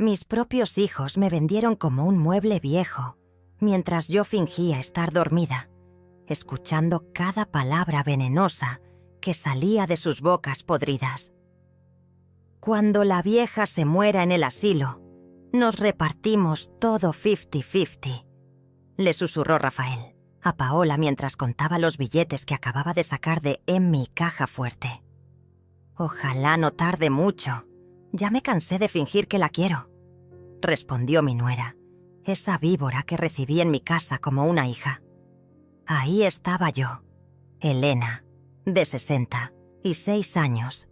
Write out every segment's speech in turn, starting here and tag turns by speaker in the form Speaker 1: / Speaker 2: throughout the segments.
Speaker 1: Mis propios hijos me vendieron como un mueble viejo, mientras yo fingía estar dormida, escuchando cada palabra venenosa que salía de sus bocas podridas. Cuando la vieja se muera en el asilo, nos repartimos todo 50-50, le susurró Rafael a Paola mientras contaba los billetes que acababa de sacar de en mi caja fuerte. Ojalá no tarde mucho. Ya me cansé de fingir que la quiero, respondió mi nuera, esa víbora que recibí en mi casa como una hija. Ahí estaba yo, Elena, de 66 años,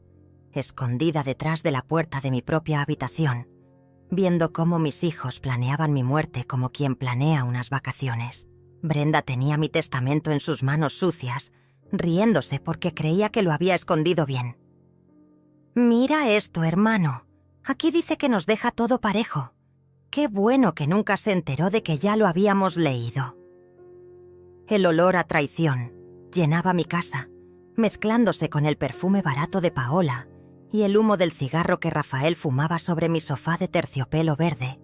Speaker 1: escondida detrás de la puerta de mi propia habitación, viendo cómo mis hijos planeaban mi muerte como quien planea unas vacaciones. Brenda tenía mi testamento en sus manos sucias, riéndose porque creía que lo había escondido bien. «Mira esto, hermano. Aquí dice que nos deja todo parejo. Qué bueno que nunca se enteró de que ya lo habíamos leído». El olor a traición llenaba mi casa, mezclándose con el perfume barato de Paola y el humo del cigarro que Rafael fumaba sobre mi sofá de terciopelo verde,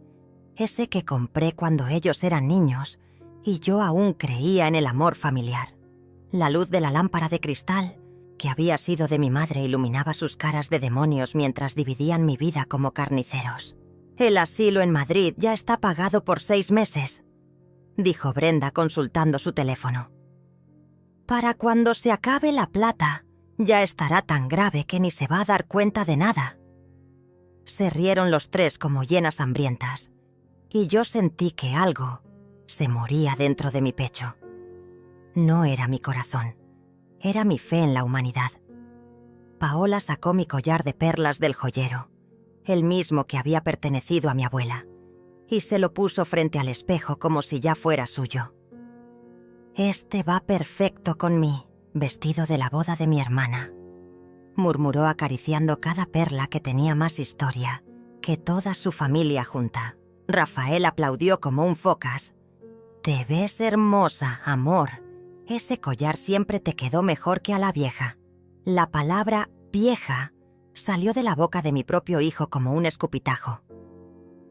Speaker 1: ese que compré cuando ellos eran niños y yo aún creía en el amor familiar. La luz de la lámpara de cristal que había sido de mi madre iluminaba sus caras de demonios mientras dividían mi vida como carniceros. «El asilo en Madrid ya está pagado por 6 meses», dijo Brenda consultando su teléfono. «Para cuando se acabe la plata, ya estará tan grave que ni se va a dar cuenta de nada». Se rieron los tres como hienas hambrientas, y yo sentí que algo se moría dentro de mi pecho. No era mi corazón, era mi fe en la humanidad. Paola sacó mi collar de perlas del joyero, el mismo que había pertenecido a mi abuela, y se lo puso frente al espejo como si ya fuera suyo. «Este va perfecto con mí, vestido de la boda de mi hermana», murmuró acariciando cada perla que tenía más historia que toda su familia junta. Rafael aplaudió como un focas. «Te ves hermosa, amor. Ese collar siempre te quedó mejor que a la vieja». La palabra «vieja» salió de la boca de mi propio hijo como un escupitajo.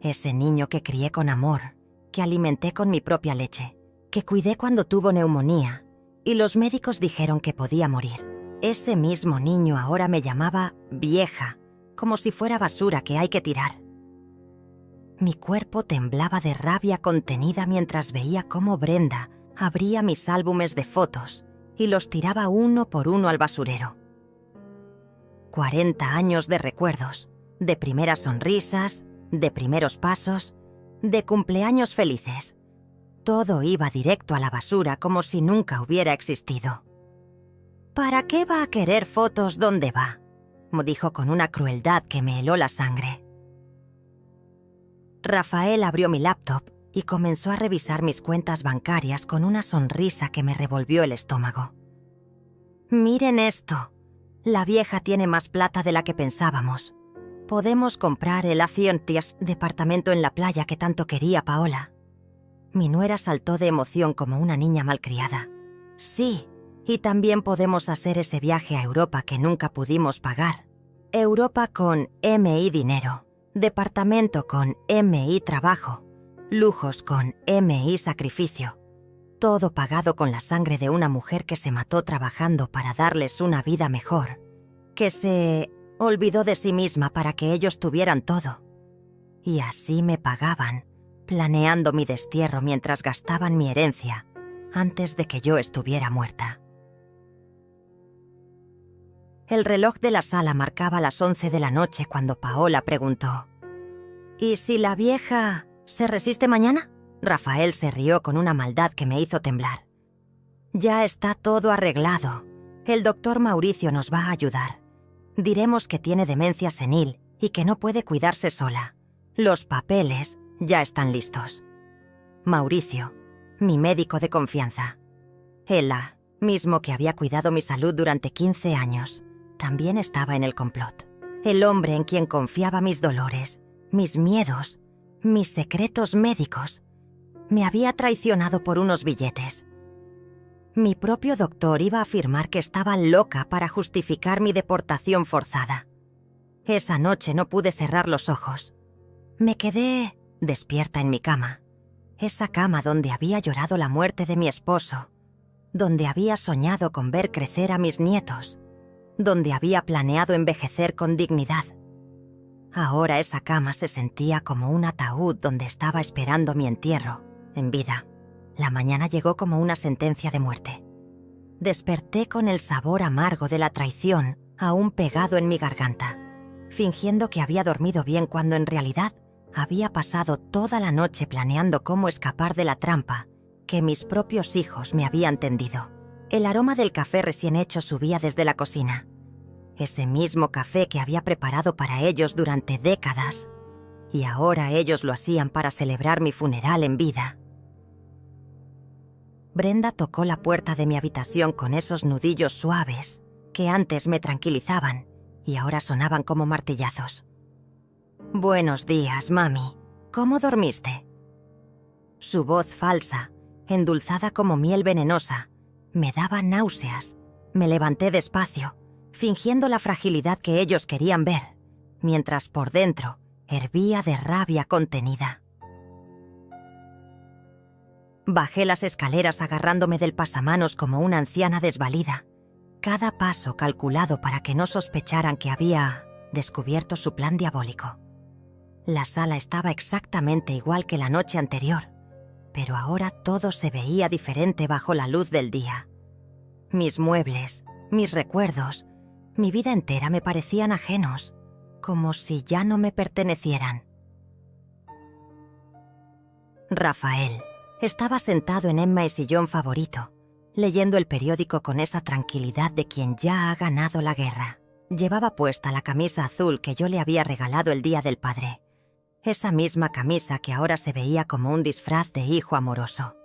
Speaker 1: Ese niño que crié con amor, que alimenté con mi propia leche, que cuidé cuando tuvo neumonía y los médicos dijeron que podía morir. Ese mismo niño ahora me llamaba vieja, como si fuera basura que hay que tirar. Mi cuerpo temblaba de rabia contenida mientras veía cómo Brenda abría mis álbumes de fotos y los tiraba uno por uno al basurero. 40 años de recuerdos, de primeras sonrisas, de primeros pasos, de cumpleaños felices. Todo iba directo a la basura como si nunca hubiera existido. «¿Para qué va a querer fotos donde va?», me dijo con una crueldad que me heló la sangre. Rafael abrió mi laptop y comenzó a revisar mis cuentas bancarias con una sonrisa que me revolvió el estómago. «Miren esto. La vieja tiene más plata de la que pensábamos. Podemos comprar el Acienties departamento en la playa que tanto quería Paola». Mi nuera saltó de emoción como una niña malcriada. «Sí, y también podemos hacer ese viaje a Europa que nunca pudimos pagar. Europa con MI dinero, departamento con MI trabajo, lujos con MI sacrificio. Todo pagado con la sangre de una mujer que se mató trabajando para darles una vida mejor, que se olvidó de sí misma para que ellos tuvieran todo. Y así me pagaban, planeando mi destierro mientras gastaban mi herencia antes de que yo estuviera muerta». El reloj de la sala marcaba las 11 de la noche cuando Paola preguntó: «¿Y si la vieja se resiste mañana?». Rafael se rió con una maldad que me hizo temblar. «Ya está todo arreglado. El doctor Mauricio nos va a ayudar. Diremos que tiene demencia senil y que no puede cuidarse sola. Los papeles ya están listos». Mauricio, mi médico de confianza. Ella, mismo que había cuidado mi salud durante 15 años, también estaba en el complot. El hombre en quien confiaba mis dolores, mis miedos, mis secretos médicos, me había traicionado por unos billetes. Mi propio doctor iba a afirmar que estaba loca para justificar mi deportación forzada. Esa noche no pude cerrar los ojos. Me quedé despierta en mi cama. Esa cama donde había llorado la muerte de mi esposo, donde había soñado con ver crecer a mis nietos, donde había planeado envejecer con dignidad. Ahora esa cama se sentía como un ataúd donde estaba esperando mi entierro, en vida. La mañana llegó como una sentencia de muerte. Desperté con el sabor amargo de la traición aún pegado en mi garganta, fingiendo que había dormido bien cuando en realidad había pasado toda la noche planeando cómo escapar de la trampa que mis propios hijos me habían tendido. El aroma del café recién hecho subía desde la cocina. Ese mismo café que había preparado para ellos durante décadas, y ahora ellos lo hacían para celebrar mi funeral en vida. Brenda tocó la puerta de mi habitación con esos nudillos suaves que antes me tranquilizaban y ahora sonaban como martillazos. «Buenos días, mami. ¿Cómo dormiste?» Su voz falsa, endulzada como miel venenosa, me daba náuseas. Me levanté despacio, fingiendo la fragilidad que ellos querían ver, mientras por dentro hervía de rabia contenida. Bajé las escaleras agarrándome del pasamanos como una anciana desvalida, cada paso calculado para que no sospecharan que había descubierto su plan diabólico. La sala estaba exactamente igual que la noche anterior, pero ahora todo se veía diferente bajo la luz del día. Mis muebles, mis recuerdos, mi vida entera me parecían ajenos, como si ya no me pertenecieran. Rafael estaba sentado en mi sillón favorito, leyendo el periódico con esa tranquilidad de quien ya ha ganado la guerra. Llevaba puesta la camisa azul que yo le había regalado el Día del Padre. Esa misma camisa que ahora se veía como un disfraz de hijo amoroso.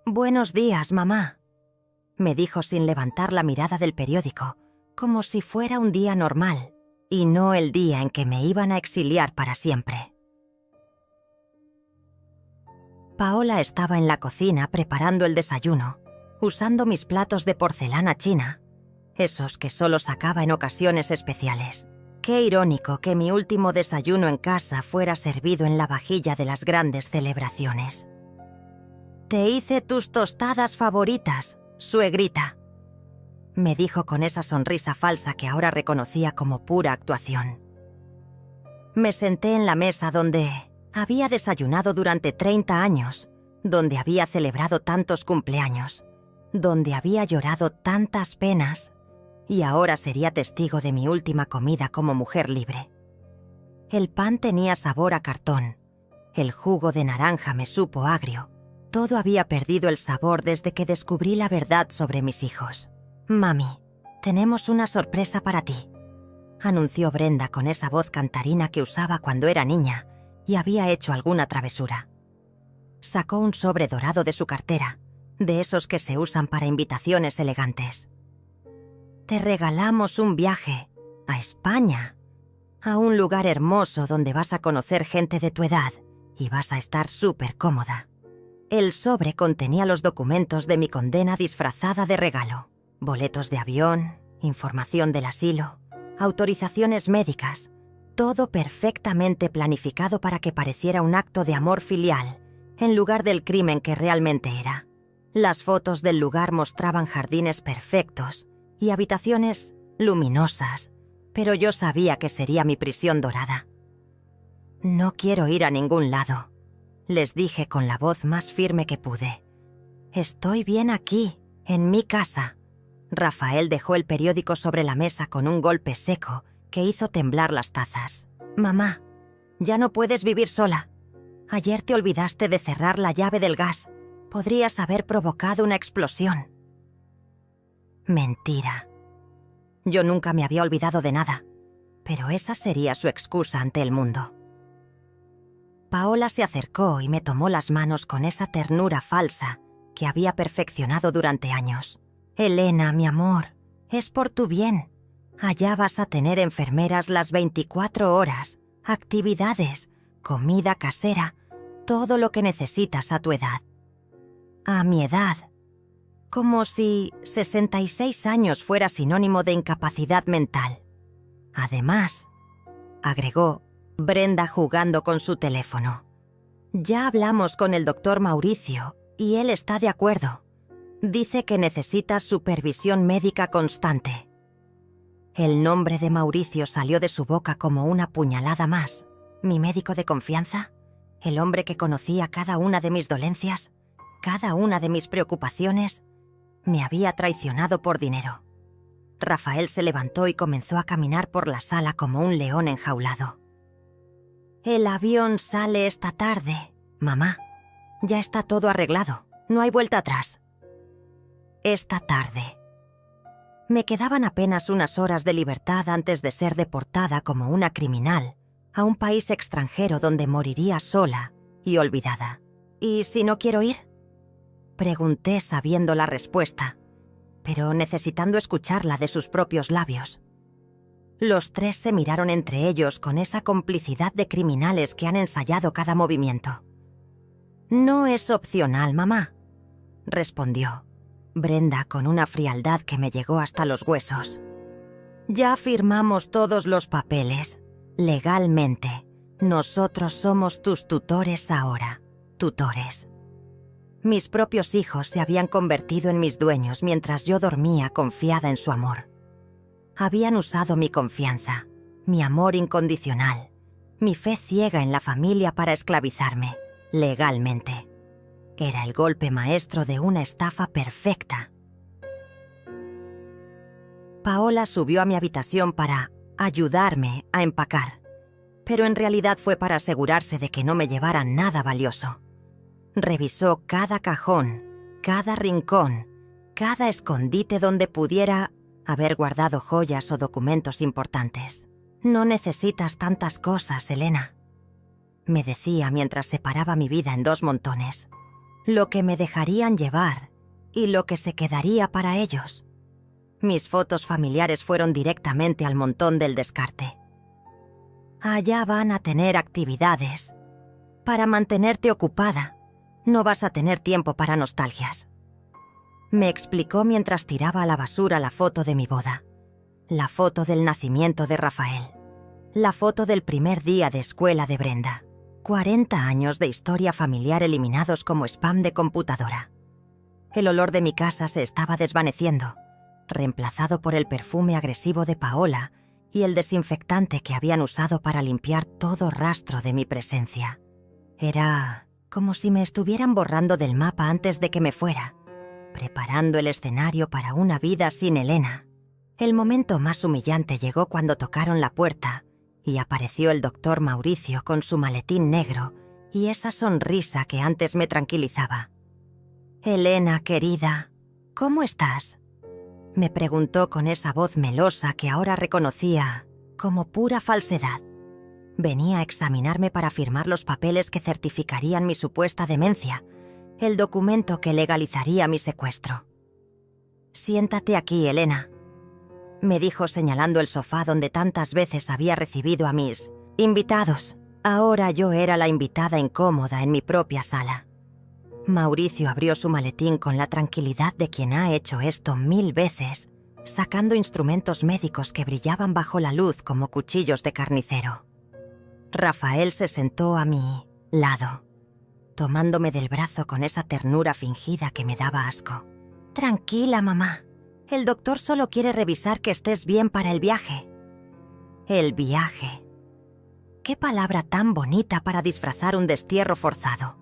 Speaker 1: «Buenos días, mamá», me dijo sin levantar la mirada del periódico, como si fuera un día normal, y no el día en que me iban a exiliar para siempre. Paola estaba en la cocina preparando el desayuno, usando mis platos de porcelana china, esos que solo sacaba en ocasiones especiales. Qué irónico que mi último desayuno en casa fuera servido en la vajilla de las grandes celebraciones. «Te hice tus tostadas favoritas, suegrita», me dijo con esa sonrisa falsa que ahora reconocía como pura actuación. Me senté en la mesa donde había desayunado durante 30 años, donde había celebrado tantos cumpleaños, donde había llorado tantas penas, y ahora sería testigo de mi última comida como mujer libre. El pan tenía sabor a cartón, el jugo de naranja me supo agrio. Todo había perdido el sabor desde que descubrí la verdad sobre mis hijos. «Mami, tenemos una sorpresa para ti», anunció Brenda con esa voz cantarina que usaba cuando era niña y había hecho alguna travesura. Sacó un sobre dorado de su cartera, de esos que se usan para invitaciones elegantes. «Te regalamos un viaje a España, a un lugar hermoso donde vas a conocer gente de tu edad y vas a estar súper cómoda». El sobre contenía los documentos de mi condena disfrazada de regalo. Boletos de avión, información del asilo, autorizaciones médicas, todo perfectamente planificado para que pareciera un acto de amor filial, en lugar del crimen que realmente era. Las fotos del lugar mostraban jardines perfectos y habitaciones luminosas, pero yo sabía que sería mi prisión dorada. «No quiero ir a ningún lado», les dije con la voz más firme que pude. «Estoy bien aquí, en mi casa». Rafael dejó el periódico sobre la mesa con un golpe seco que hizo temblar las tazas. «Mamá, ya no puedes vivir sola. Ayer te olvidaste de cerrar la llave del gas. Podrías haber provocado una explosión». Mentira. Yo nunca me había olvidado de nada, pero esa sería su excusa ante el mundo. Paola se acercó y me tomó las manos con esa ternura falsa que había perfeccionado durante años. «Elena, mi amor, es por tu bien. Allá vas a tener enfermeras las 24 horas, actividades, comida casera, todo lo que necesitas a tu edad». A mi edad. Como si 66 años fuera sinónimo de incapacidad mental. Además, agregó, Brenda jugando con su teléfono. Ya hablamos con el doctor Mauricio y él está de acuerdo. Dice que necesitas supervisión médica constante. El nombre de Mauricio salió de su boca como una puñalada más. ¿Mi médico de confianza? ¿El hombre que conocía cada una de mis dolencias? ¿Cada una de mis preocupaciones? Me había traicionado por dinero. Rafael se levantó y comenzó a caminar por la sala como un león enjaulado. El avión sale esta tarde. Mamá, ya está todo arreglado. No hay vuelta atrás. Esta tarde. Me quedaban apenas unas horas de libertad antes de ser deportada como una criminal a un país extranjero donde moriría sola y olvidada. ¿Y si no quiero ir? Pregunté sabiendo la respuesta, pero necesitando escucharla de sus propios labios. Los tres se miraron entre ellos con esa complicidad de criminales que han ensayado cada movimiento. «No es opcional, mamá», respondió Brenda con una frialdad que me llegó hasta los huesos. «Ya firmamos todos los papeles. Legalmente, nosotros somos tus tutores ahora, tutores». Mis propios hijos se habían convertido en mis dueños mientras yo dormía confiada en su amor. Habían usado mi confianza, mi amor incondicional, mi fe ciega en la familia para esclavizarme, legalmente. Era el golpe maestro de una estafa perfecta. Paola subió a mi habitación para ayudarme a empacar, pero en realidad fue para asegurarse de que no me llevaran nada valioso. Revisó cada cajón, cada rincón, cada escondite donde pudiera haber guardado joyas o documentos importantes. «No necesitas tantas cosas, Elena», me decía mientras separaba mi vida en dos montones. Lo que me dejarían llevar y lo que se quedaría para ellos. Mis fotos familiares fueron directamente al montón del descarte. «Allá van a tener actividades. Para mantenerte ocupada, no vas a tener tiempo para nostalgias», me explicó mientras tiraba a la basura la foto de mi boda, la foto del nacimiento de Rafael, la foto del primer día de escuela de Brenda. 40 años de historia familiar eliminados como spam de computadora. El olor de mi casa se estaba desvaneciendo, reemplazado por el perfume agresivo de Paola y el desinfectante que habían usado para limpiar todo rastro de mi presencia. Era como si me estuvieran borrando del mapa antes de que me fuera, preparando el escenario para una vida sin Elena. El momento más humillante llegó cuando tocaron la puerta y apareció el doctor Mauricio con su maletín negro y esa sonrisa que antes me tranquilizaba. «Elena, querida, ¿cómo estás?», me preguntó con esa voz melosa que ahora reconocía como pura falsedad. Venía a examinarme para firmar los papeles que certificarían mi supuesta demencia, el documento que legalizaría mi secuestro. «Siéntate aquí, Elena», me dijo señalando el sofá donde tantas veces había recibido a mis invitados. Ahora yo era la invitada incómoda en mi propia sala. Mauricio abrió su maletín con la tranquilidad de quien ha hecho esto 1000 veces, sacando instrumentos médicos que brillaban bajo la luz como cuchillos de carnicero. Rafael se sentó a mi lado, tomándome del brazo con esa ternura fingida que me daba asco. «Tranquila, mamá. El doctor solo quiere revisar que estés bien para el viaje». El viaje. Qué palabra tan bonita para disfrazar un destierro forzado.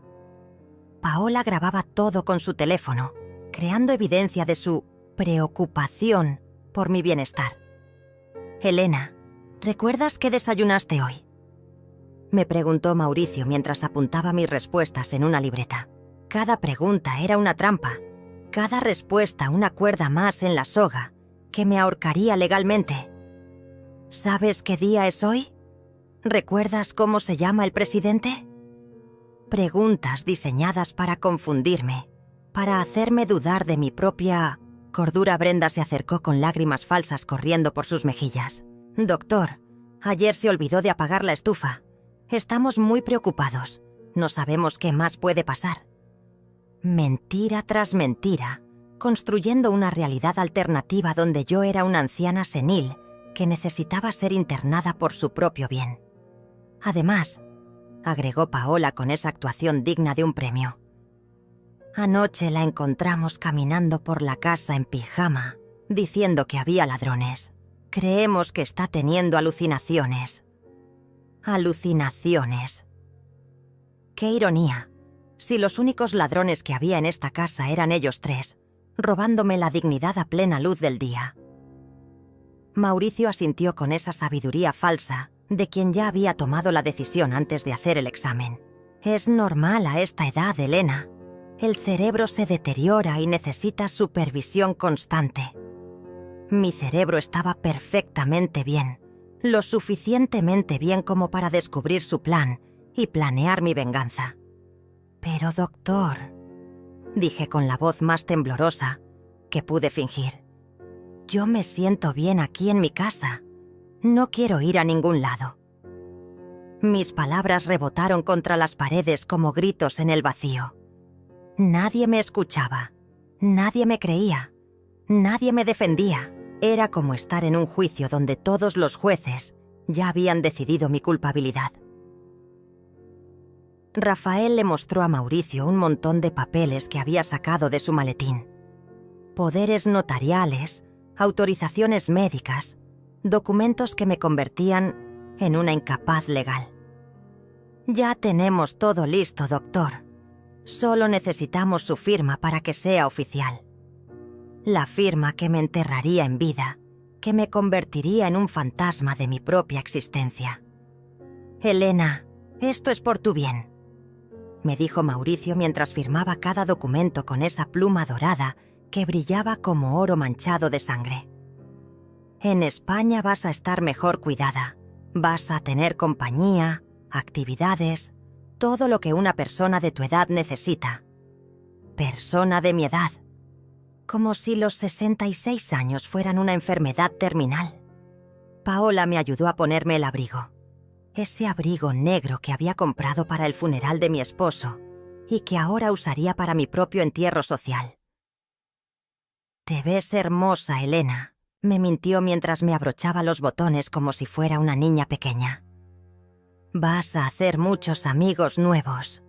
Speaker 1: Paola grababa todo con su teléfono, creando evidencia de su preocupación por mi bienestar. «Elena, ¿recuerdas qué desayunaste hoy?», me preguntó Mauricio mientras apuntaba mis respuestas en una libreta. Cada pregunta era una trampa, cada respuesta una cuerda más en la soga que me ahorcaría legalmente. «¿Sabes qué día es hoy? ¿Recuerdas cómo se llama el presidente?». Preguntas diseñadas para confundirme, para hacerme dudar de mi propia cordura. Brenda se acercó con lágrimas falsas corriendo por sus mejillas. «Doctor, ayer se olvidó de apagar la estufa. Estamos muy preocupados. No sabemos qué más puede pasar». Mentira tras mentira, construyendo una realidad alternativa donde yo era una anciana senil que necesitaba ser internada por su propio bien. Además, agregó Paola con esa actuación digna de un premio, anoche la encontramos caminando por la casa en pijama, diciendo que había ladrones. Creemos que está teniendo alucinaciones. Alucinaciones. ¡Qué ironía! Si los únicos ladrones que había en esta casa eran ellos tres, robándome la dignidad a plena luz del día. Mauricio asintió con esa sabiduría falsa de quien ya había tomado la decisión antes de hacer el examen. Es normal a esta edad, Elena. El cerebro se deteriora y necesita supervisión constante. Mi cerebro estaba perfectamente bien, lo suficientemente bien como para descubrir su plan y planear mi venganza. Pero, doctor, dije con la voz más temblorosa que pude fingir, yo me siento bien aquí en mi casa. No quiero ir a ningún lado. Mis palabras rebotaron contra las paredes como gritos en el vacío. Nadie me escuchaba, nadie me creía, nadie me defendía. Era como estar en un juicio donde todos los jueces ya habían decidido mi culpabilidad. Rafael le mostró a Mauricio un montón de papeles que había sacado de su maletín. Poderes notariales, autorizaciones médicas, documentos que me convertían en una incapaz legal. Ya tenemos todo listo, doctor. Solo necesitamos su firma para que sea oficial. La firma que me enterraría en vida, que me convertiría en un fantasma de mi propia existencia. Elena, esto es por tu bien, me dijo Mauricio mientras firmaba cada documento con esa pluma dorada que brillaba como oro manchado de sangre. En España vas a estar mejor cuidada, vas a tener compañía, actividades, todo lo que una persona de tu edad necesita. Persona de mi edad. Como si los 66 años fueran una enfermedad terminal. Paola me ayudó a ponerme el abrigo. Ese abrigo negro que había comprado para el funeral de mi esposo y que ahora usaría para mi propio entierro social. Te ves hermosa, Elena, me mintió mientras me abrochaba los botones como si fuera una niña pequeña. Vas a hacer muchos amigos nuevos.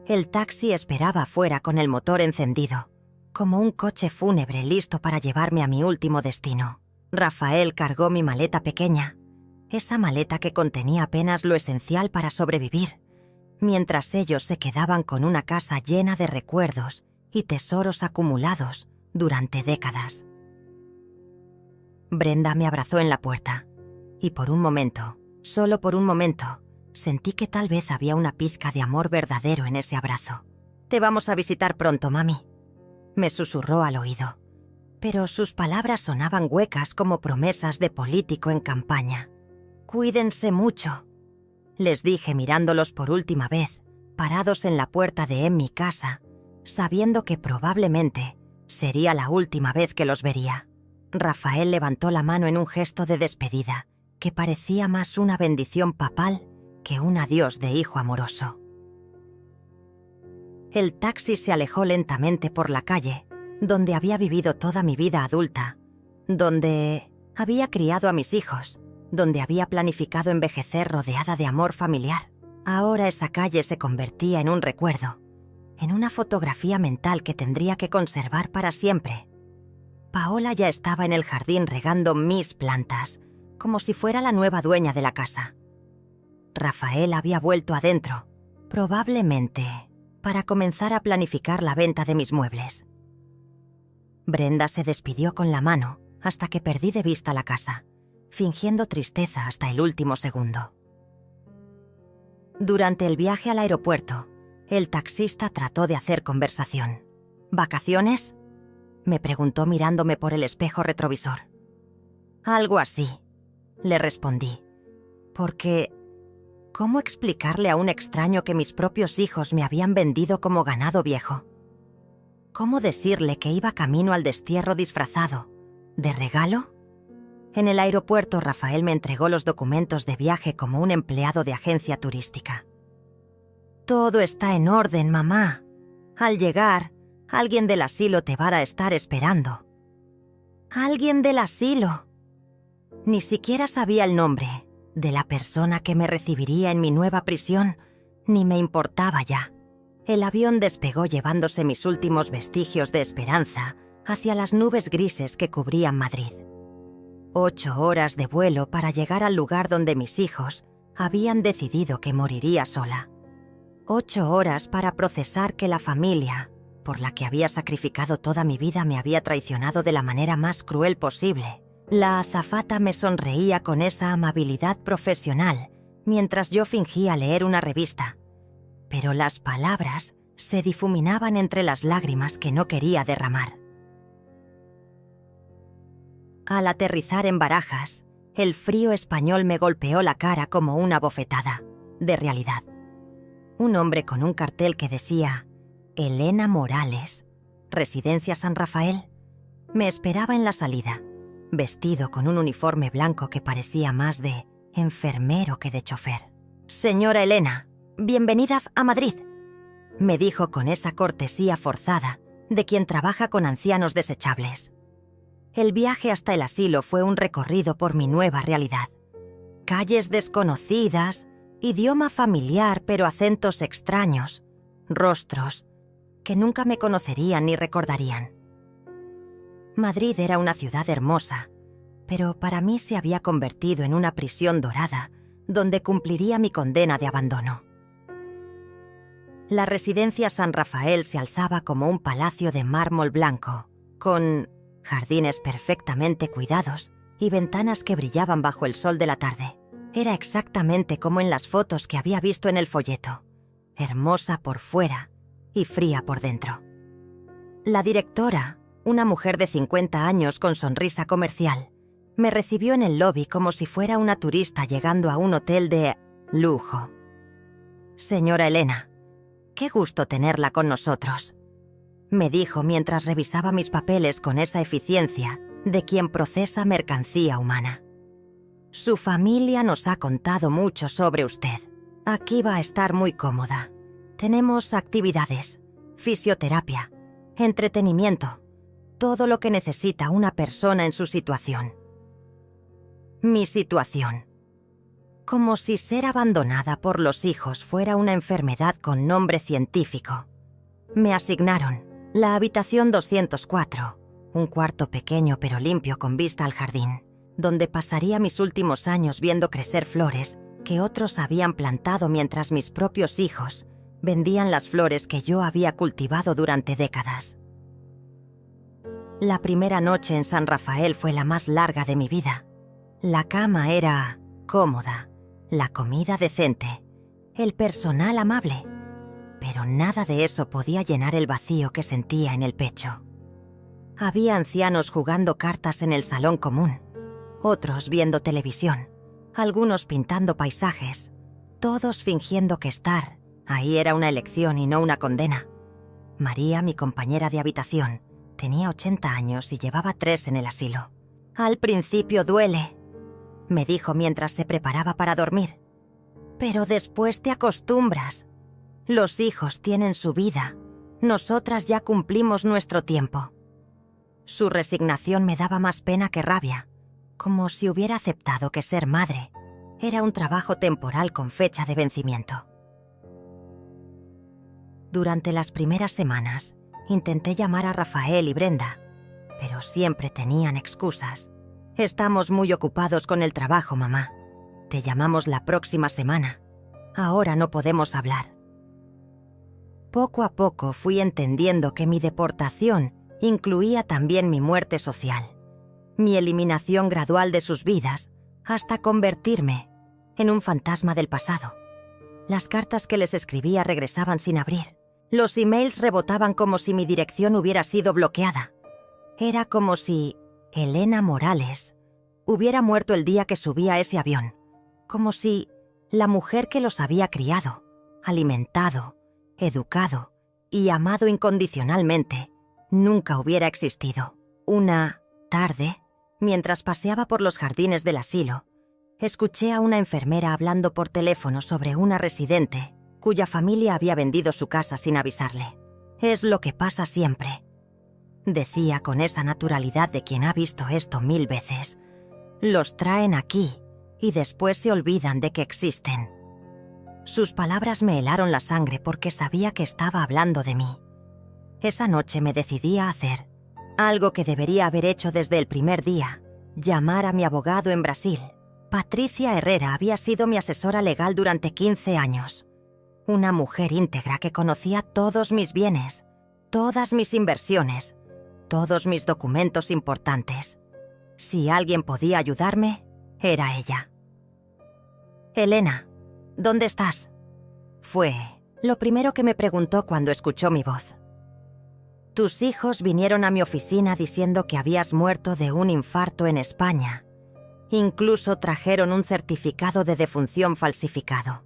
Speaker 1: El taxi esperaba afuera con el motor encendido, como un coche fúnebre listo para llevarme a mi último destino. Rafael cargó mi maleta pequeña, esa maleta que contenía apenas lo esencial para sobrevivir, mientras ellos se quedaban con una casa llena de recuerdos y tesoros acumulados durante décadas. Brenda me abrazó en la puerta, y por un momento, solo por un momento, sentí que tal vez había una pizca de amor verdadero en ese abrazo. «Te vamos a visitar pronto, mami», me susurró al oído, pero sus palabras sonaban huecas como promesas de político en campaña. «Cuídense mucho», les dije mirándolos por última vez, parados en la puerta de mi casa, sabiendo que probablemente sería la última vez que los vería. Rafael levantó la mano en un gesto de despedida, que parecía más una bendición papal que un adiós de hijo amoroso. El taxi se alejó lentamente por la calle, donde había vivido toda mi vida adulta, donde había criado a mis hijos, donde había planificado envejecer rodeada de amor familiar. Ahora esa calle se convertía en un recuerdo, en una fotografía mental que tendría que conservar para siempre. Paola ya estaba en el jardín regando mis plantas, como si fuera la nueva dueña de la casa. Rafael había vuelto adentro, probablemente para comenzar a planificar la venta de mis muebles. Brenda se despidió con la mano hasta que perdí de vista la casa, fingiendo tristeza hasta el último segundo. Durante el viaje al aeropuerto, el taxista trató de hacer conversación. «¿Vacaciones?», me preguntó mirándome por el espejo retrovisor. «Algo así», le respondí, porque ¿cómo explicarle a un extraño que mis propios hijos me habían vendido como ganado viejo? ¿Cómo decirle que iba camino al destierro disfrazado? ¿De regalo? En el aeropuerto, Rafael me entregó los documentos de viaje como un empleado de agencia turística. «Todo está en orden, mamá. Al llegar, alguien del asilo te va a estar esperando». «¿Alguien del asilo?» Ni siquiera sabía el nombre. de la persona que me recibiría en mi nueva prisión, ni me importaba ya. El avión despegó llevándose mis últimos vestigios de esperanza hacia las nubes grises que cubrían Madrid. 8 horas de vuelo para llegar al lugar donde mis hijos habían decidido que moriría sola. 8 horas para procesar que la familia, por la que había sacrificado toda mi vida, me había traicionado de la manera más cruel posible. La azafata me sonreía con esa amabilidad profesional mientras yo fingía leer una revista, pero las palabras se difuminaban entre las lágrimas que no quería derramar. Al aterrizar en Barajas, el frío español me golpeó la cara como una bofetada de realidad. Un hombre con un cartel que decía Elena Morales, Residencia San Rafael, me esperaba en la salida, vestido con un uniforme blanco que parecía más de enfermero que de chofer. «Señora Elena, bienvenida a Madrid», me dijo con esa cortesía forzada de quien trabaja con ancianos desechables. El viaje hasta el asilo fue un recorrido por mi nueva realidad. Calles desconocidas, idioma familiar pero acentos extraños, rostros que nunca me conocerían ni recordarían. Madrid era una ciudad hermosa, pero para mí se había convertido en una prisión dorada donde cumpliría mi condena de abandono. La residencia San Rafael se alzaba como un palacio de mármol blanco, con jardines perfectamente cuidados y ventanas que brillaban bajo el sol de la tarde. Era exactamente como en las fotos que había visto en el folleto, hermosa por fuera y fría por dentro. La directora, una mujer de 50 años con sonrisa comercial, me recibió en el lobby como si fuera una turista llegando a un hotel de lujo. «Señora Elena, qué gusto tenerla con nosotros», me dijo mientras revisaba mis papeles con esa eficiencia de quien procesa mercancía humana. «Su familia nos ha contado mucho sobre usted. Aquí va a estar muy cómoda. Tenemos actividades, fisioterapia, entretenimiento, todo lo que necesita una persona en su situación». Mi situación. Como si ser abandonada por los hijos fuera una enfermedad con nombre científico. Me asignaron la habitación 204, un cuarto pequeño pero limpio con vista al jardín, donde pasaría mis últimos años viendo crecer flores que otros habían plantado mientras mis propios hijos vendían las flores que yo había cultivado durante décadas. La primera noche en San Rafael fue la más larga de mi vida. La cama era cómoda, la comida decente, el personal amable, pero nada de eso podía llenar el vacío que sentía en el pecho. Había ancianos jugando cartas en el salón común, otros viendo televisión, algunos pintando paisajes, todos fingiendo que estar ahí era una elección y no una condena. María, mi compañera de habitación, tenía 80 años y llevaba 3 en el asilo. «Al principio duele», me dijo mientras se preparaba para dormir, «pero después te acostumbras. Los hijos tienen su vida, nosotras ya cumplimos nuestro tiempo». Su resignación me daba más pena que rabia, como si hubiera aceptado que ser madre era un trabajo temporal con fecha de vencimiento. Durante las primeras semanas, intenté llamar a Rafael y Brenda, pero siempre tenían excusas. «Estamos muy ocupados con el trabajo, mamá. Te llamamos la próxima semana. Ahora no podemos hablar». Poco a poco fui entendiendo que mi deportación incluía también mi muerte social, mi eliminación gradual de sus vidas hasta convertirme en un fantasma del pasado. Las cartas que les escribía regresaban sin abrir. Los emails rebotaban como si mi dirección hubiera sido bloqueada. Era como si Elena Morales hubiera muerto el día que subí a ese avión, como si la mujer que los había criado, alimentado, educado y amado incondicionalmente nunca hubiera existido. Una tarde, mientras paseaba por los jardines del asilo, escuché a una enfermera hablando por teléfono sobre una residente cuya familia había vendido su casa sin avisarle. «Es lo que pasa siempre», decía con esa naturalidad de quien ha visto esto 1000 veces. «Los traen aquí y después se olvidan de que existen. Sus palabras me helaron la sangre porque sabía que estaba hablando de mí. Esa noche me decidí a hacer algo que debería haber hecho desde el primer día: llamar a mi abogado en Brasil. Patricia Herrera había sido mi asesora legal durante 15 años. Una mujer íntegra que conocía todos mis bienes, todas mis inversiones, todos mis documentos importantes. Si alguien podía ayudarme, era ella. «Elena, ¿dónde estás?», fue lo primero que me preguntó cuando escuchó mi voz. «Tus hijos vinieron a mi oficina diciendo que habías muerto de un infarto en España. Incluso trajeron un certificado de defunción falsificado».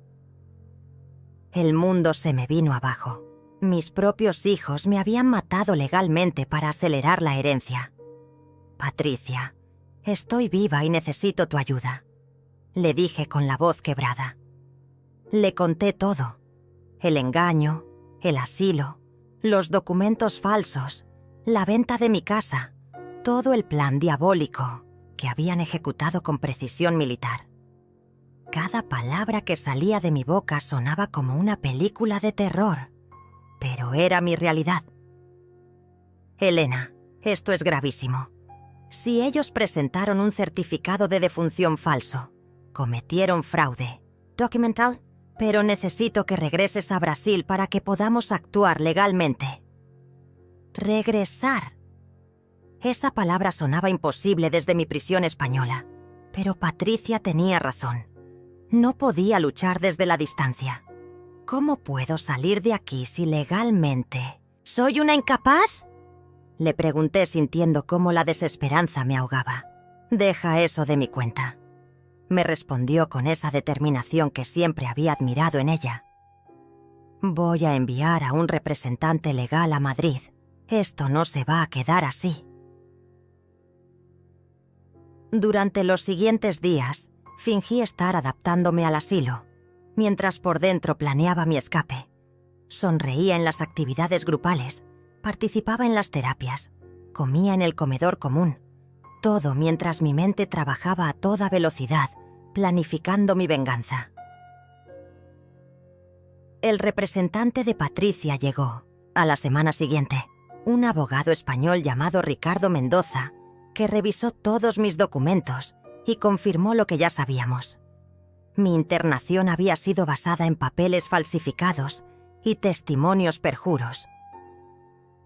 Speaker 1: El mundo se me vino abajo. Mis propios hijos me habían matado legalmente para acelerar la herencia. «Patricia, estoy viva y necesito tu ayuda», le dije con la voz quebrada. Le conté todo: el engaño, el asilo, los documentos falsos, la venta de mi casa, todo el plan diabólico que habían ejecutado con precisión militar. Cada palabra que salía de mi boca sonaba como una película de terror, pero era mi realidad. «Elena, esto es gravísimo. Si ellos presentaron un certificado de defunción falso, cometieron fraude documental, pero necesito que regreses a Brasil para que podamos actuar legalmente». Regresar. Esa palabra sonaba imposible desde mi prisión española, pero Patricia tenía razón. No podía luchar desde la distancia. ¿Cómo puedo salir de aquí si legalmente soy una incapaz?, le pregunté sintiendo cómo la desesperanza me ahogaba. «Deja eso de mi cuenta», me respondió con esa determinación que siempre había admirado en ella. «Voy a enviar a un representante legal a Madrid. Esto no se va a quedar así». Durante los siguientes días, fingí estar adaptándome al asilo, mientras por dentro planeaba mi escape. Sonreía en las actividades grupales, participaba en las terapias, comía en el comedor común, todo mientras mi mente trabajaba a toda velocidad, planificando mi venganza. El representante de Patricia llegó, a la semana siguiente, un abogado español llamado Ricardo Mendoza, que revisó todos mis documentos y confirmó lo que ya sabíamos. Mi internación había sido basada en papeles falsificados y testimonios perjuros.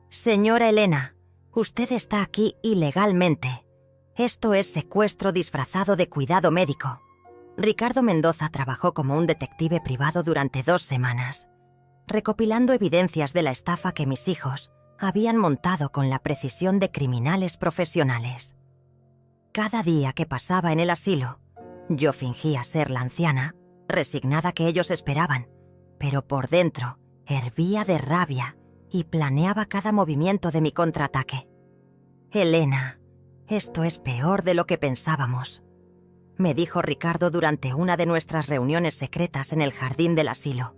Speaker 1: «Señora Elena, usted está aquí ilegalmente. Esto es secuestro disfrazado de cuidado médico». Ricardo Mendoza trabajó como un detective privado durante 2 semanas, recopilando evidencias de la estafa que mis hijos habían montado con la precisión de criminales profesionales. Cada día que pasaba en el asilo, yo fingía ser la anciana, resignada que ellos esperaban, pero por dentro hervía de rabia y planeaba cada movimiento de mi contraataque. «Elena, esto es peor de lo que pensábamos», me dijo Ricardo durante una de nuestras reuniones secretas en el jardín del asilo.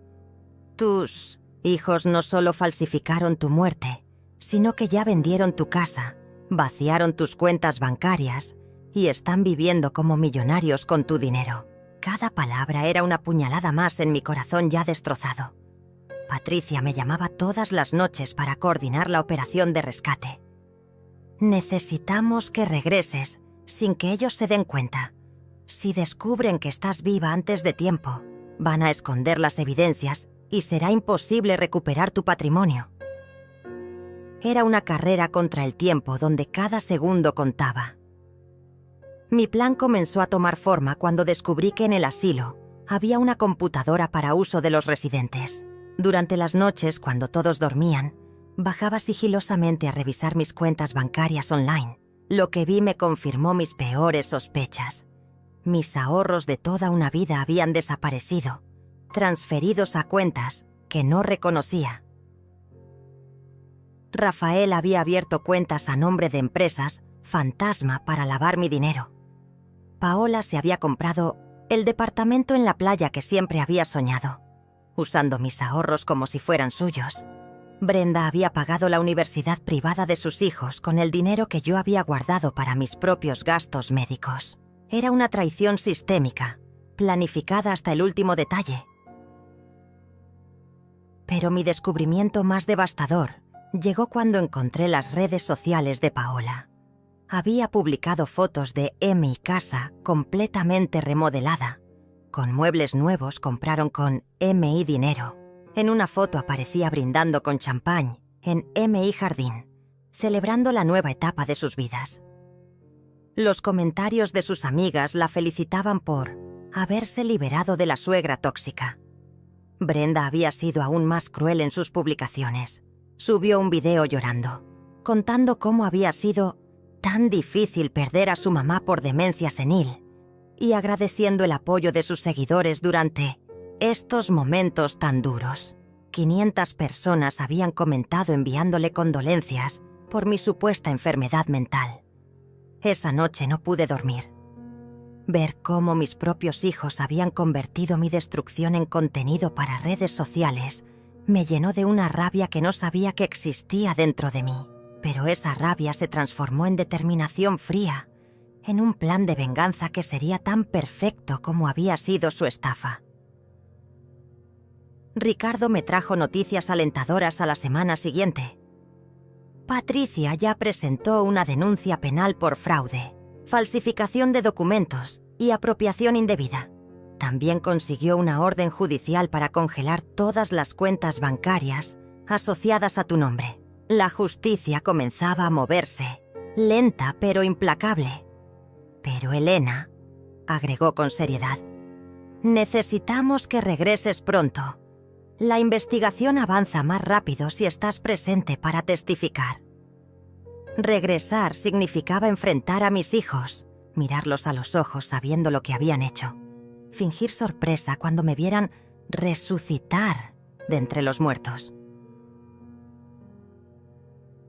Speaker 1: «Tus hijos no solo falsificaron tu muerte, sino que ya vendieron tu casa, vaciaron tus cuentas bancarias y están viviendo como millonarios con tu dinero». Cada palabra era una puñalada más en mi corazón ya destrozado. Patricia me llamaba todas las noches para coordinar la operación de rescate. «Necesitamos que regreses sin que ellos se den cuenta. Si descubren que estás viva antes de tiempo, van a esconder las evidencias y será imposible recuperar tu patrimonio». Era una carrera contra el tiempo donde cada segundo contaba. Mi plan comenzó a tomar forma cuando descubrí que en el asilo había una computadora para uso de los residentes. Durante las noches, cuando todos dormían, bajaba sigilosamente a revisar mis cuentas bancarias online. Lo que vi me confirmó mis peores sospechas. Mis ahorros de toda una vida habían desaparecido, transferidos a cuentas que no reconocía. Rafael había abierto cuentas a nombre de empresas fantasma para lavar mi dinero. Paola se había comprado el departamento en la playa que siempre había soñado, usando mis ahorros como si fueran suyos. Brenda había pagado la universidad privada de sus hijos con el dinero que yo había guardado para mis propios gastos médicos. Era una traición sistémica, planificada hasta el último detalle. Pero mi descubrimiento más devastador llegó cuando encontré las redes sociales de Paola. Había publicado fotos de mi casa completamente remodelada. Con muebles nuevos compraron con MI dinero. En una foto aparecía brindando con champán en MI Jardín, celebrando la nueva etapa de sus vidas. Los comentarios de sus amigas la felicitaban por haberse liberado de la suegra tóxica. Brenda había sido aún más cruel en sus publicaciones. Subió un video llorando, contando cómo había sido tan difícil perder a su mamá por demencia senil y agradeciendo el apoyo de sus seguidores durante estos momentos tan duros. 500 personas habían comentado enviándole condolencias por mi supuesta enfermedad mental. Esa noche no pude dormir. Ver cómo mis propios hijos habían convertido mi destrucción en contenido para redes sociales me llenó de una rabia que no sabía que existía dentro de mí. Pero esa rabia se transformó en determinación fría, en un plan de venganza que sería tan perfecto como había sido su estafa. Ricardo me trajo noticias alentadoras a la semana siguiente. Patricia ya presentó una denuncia penal por fraude, falsificación de documentos y apropiación indebida. También consiguió una orden judicial para congelar todas las cuentas bancarias asociadas a tu nombre. La justicia comenzaba a moverse, lenta pero implacable. Pero Elena, agregó con seriedad, necesitamos que regreses pronto. La investigación avanza más rápido si estás presente para testificar. Regresar significaba enfrentar a mis hijos, mirarlos a los ojos sabiendo lo que habían hecho, fingir sorpresa cuando me vieran resucitar de entre los muertos.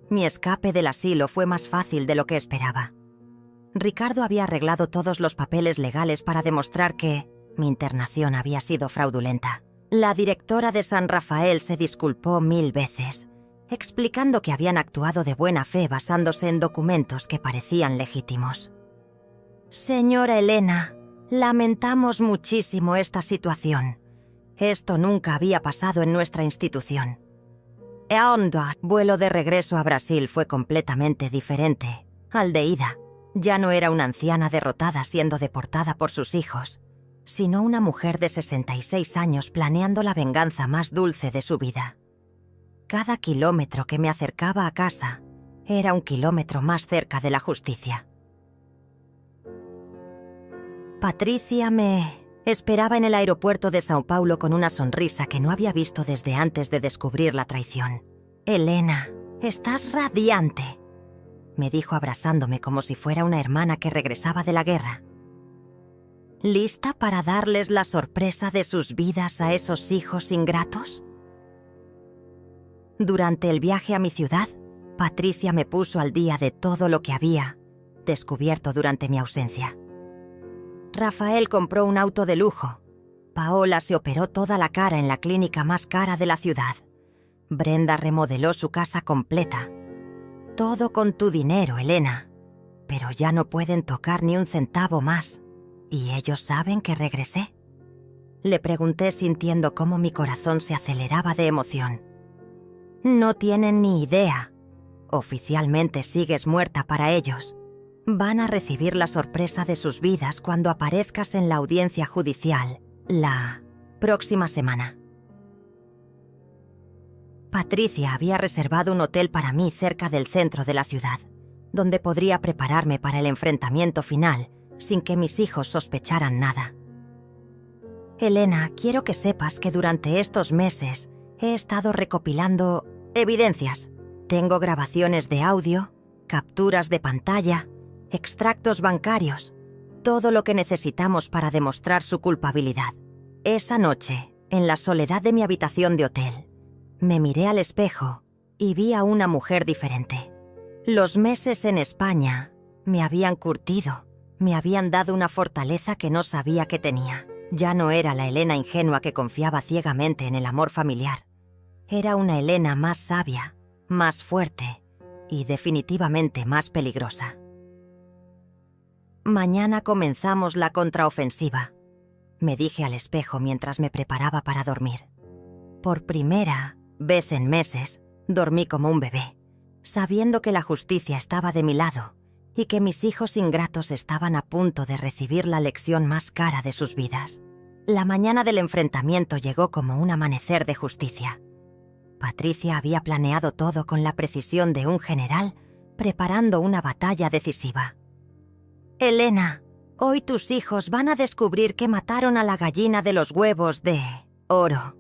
Speaker 1: Mi escape del asilo fue más fácil de lo que esperaba. Ricardo había arreglado todos los papeles legales para demostrar que mi internación había sido fraudulenta. La directora de San Rafael se disculpó 1000 veces, explicando que habían actuado de buena fe basándose en documentos que parecían legítimos. Señora Elena, lamentamos muchísimo esta situación. Esto nunca había pasado en nuestra institución. El vuelo de regreso a Brasil fue completamente diferente al de ida. Ya no era una anciana derrotada siendo deportada por sus hijos, sino una mujer de 66 años planeando la venganza más dulce de su vida. Cada kilómetro que me acercaba a casa era un kilómetro más cerca de la justicia. Patricia me esperaba en el aeropuerto de Sao Paulo con una sonrisa que no había visto desde antes de descubrir la traición. «Elena, estás radiante», me dijo abrazándome como si fuera una hermana que regresaba de la guerra. ¿Lista para darles la sorpresa de sus vidas a esos hijos ingratos? Durante el viaje a mi ciudad, Patricia me puso al día de todo lo que había descubierto durante mi ausencia. Rafael compró un auto de lujo. Paola se operó toda la cara en la clínica más cara de la ciudad. Brenda remodeló su casa completa. Todo con tu dinero, Elena. Pero ya no pueden tocar ni un centavo más. ¿Y ellos saben que regresé? Le pregunté sintiendo cómo mi corazón se aceleraba de emoción. No tienen ni idea. Oficialmente sigues muerta para ellos. Van a recibir la sorpresa de sus vidas cuando aparezcas en la audiencia judicial la próxima semana. Patricia había reservado un hotel para mí cerca del centro de la ciudad, donde podría prepararme para el enfrentamiento final sin que mis hijos sospecharan nada. Elena, quiero que sepas que durante estos meses he estado recopilando evidencias. Tengo grabaciones de audio, capturas de pantalla, extractos bancarios, todo lo que necesitamos para demostrar su culpabilidad. Esa noche, en la soledad de mi habitación de hotel, me miré al espejo y vi a una mujer diferente. Los meses en España me habían curtido, me habían dado una fortaleza que no sabía que tenía. Ya no era la Elena ingenua que confiaba ciegamente en el amor familiar. Era una Elena más sabia, más fuerte y definitivamente más peligrosa. Mañana comenzamos la contraofensiva, me dije al espejo mientras me preparaba para dormir. Por primera vez en meses, dormí como un bebé, sabiendo que la justicia estaba de mi lado y que mis hijos ingratos estaban a punto de recibir la lección más cara de sus vidas. La mañana del enfrentamiento llegó como un amanecer de justicia. Patricia había planeado todo con la precisión de un general preparando una batalla decisiva. «Elena, hoy tus hijos van a descubrir que mataron a la gallina de los huevos de oro.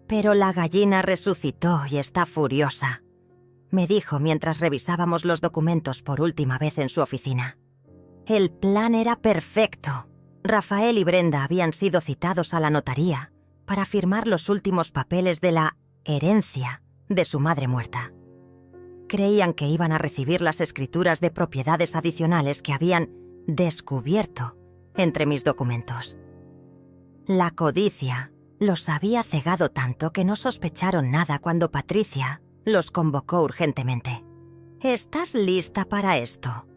Speaker 1: Pero la gallina resucitó y está furiosa», me dijo mientras revisábamos los documentos por última vez en su oficina. El plan era perfecto. Rafael y Brenda habían sido citados a la notaría para firmar los últimos papeles de la herencia de su madre muerta. Creían que iban a recibir las escrituras de propiedades adicionales que habían descubierto entre mis documentos. La codicia los había cegado tanto que no sospecharon nada cuando Patricia los convocó urgentemente. «¿Estás lista para esto?»,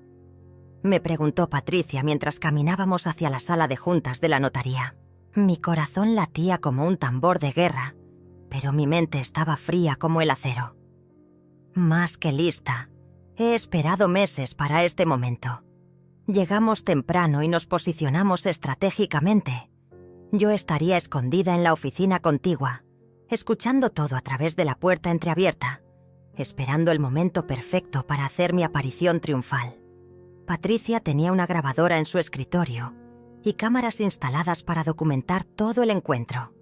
Speaker 1: me preguntó Patricia mientras caminábamos hacia la sala de juntas de la notaría. Mi corazón latía como un tambor de guerra, pero mi mente estaba fría como el acero. «Más que lista. He esperado meses para este momento. Llegamos temprano y nos posicionamos estratégicamente. Yo estaría escondida en la oficina contigua, escuchando todo a través de la puerta entreabierta, esperando el momento perfecto para hacer mi aparición triunfal. Patricia tenía una grabadora en su escritorio y cámaras instaladas para documentar todo el encuentro.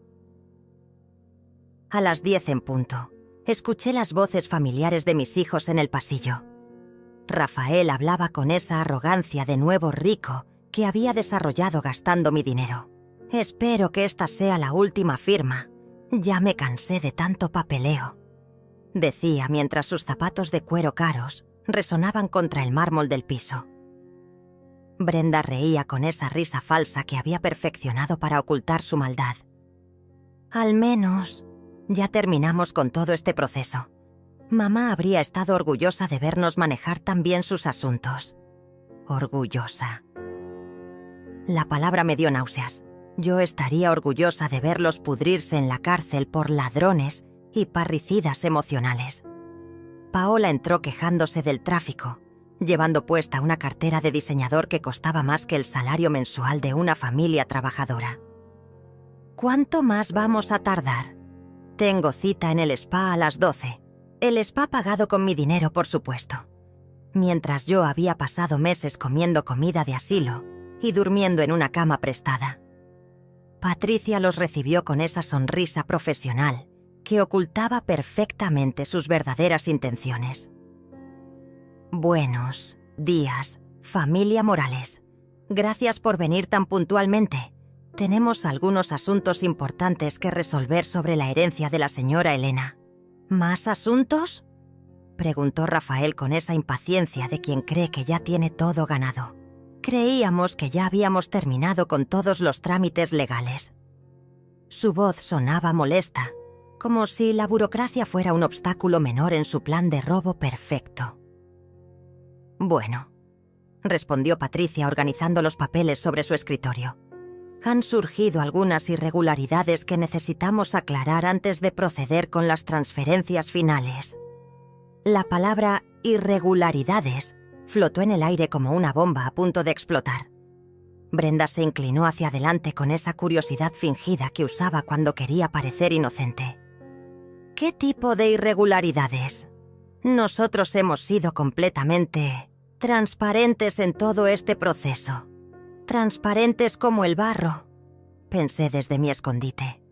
Speaker 1: A las 10 en punto, escuché las voces familiares de mis hijos en el pasillo. Rafael hablaba con esa arrogancia de nuevo rico que había desarrollado gastando mi dinero. «Espero que esta sea la última firma. Ya me cansé de tanto papeleo», decía mientras sus zapatos de cuero caros resonaban contra el mármol del piso. Brenda reía con esa risa falsa que había perfeccionado para ocultar su maldad. «Al menos ya terminamos con todo este proceso. Mamá habría estado orgullosa de vernos manejar tan bien sus asuntos». Orgullosa. La palabra me dio náuseas. Yo estaría orgullosa de verlos pudrirse en la cárcel por ladrones y parricidas emocionales. Paola entró quejándose del tráfico, llevando puesta una cartera de diseñador que costaba más que el salario mensual de una familia trabajadora. «¿Cuánto más vamos a tardar? Tengo cita en el spa a las 12. El spa pagado con mi dinero, por supuesto. Mientras yo había pasado meses comiendo comida de asilo y durmiendo en una cama prestada. Patricia los recibió con esa sonrisa profesional que ocultaba perfectamente sus verdaderas intenciones. «Buenos días, familia Morales. Gracias por venir tan puntualmente. Tenemos algunos asuntos importantes que resolver sobre la herencia de la señora Elena». «¿Más asuntos?», preguntó Rafael con esa impaciencia de quien cree que ya tiene todo ganado. Creíamos que ya habíamos terminado con todos los trámites legales. Su voz sonaba molesta, como si la burocracia fuera un obstáculo menor en su plan de robo perfecto. «Bueno», respondió Patricia organizando los papeles sobre su escritorio. «Han surgido algunas irregularidades que necesitamos aclarar antes de proceder con las transferencias finales». La palabra irregularidades flotó en el aire como una bomba a punto de explotar. Brenda se inclinó hacia adelante con esa curiosidad fingida que usaba cuando quería parecer inocente. «¿Qué tipo de irregularidades? Nosotros hemos sido completamente transparentes en todo este proceso. Transparentes como el barro», pensé desde mi escondite.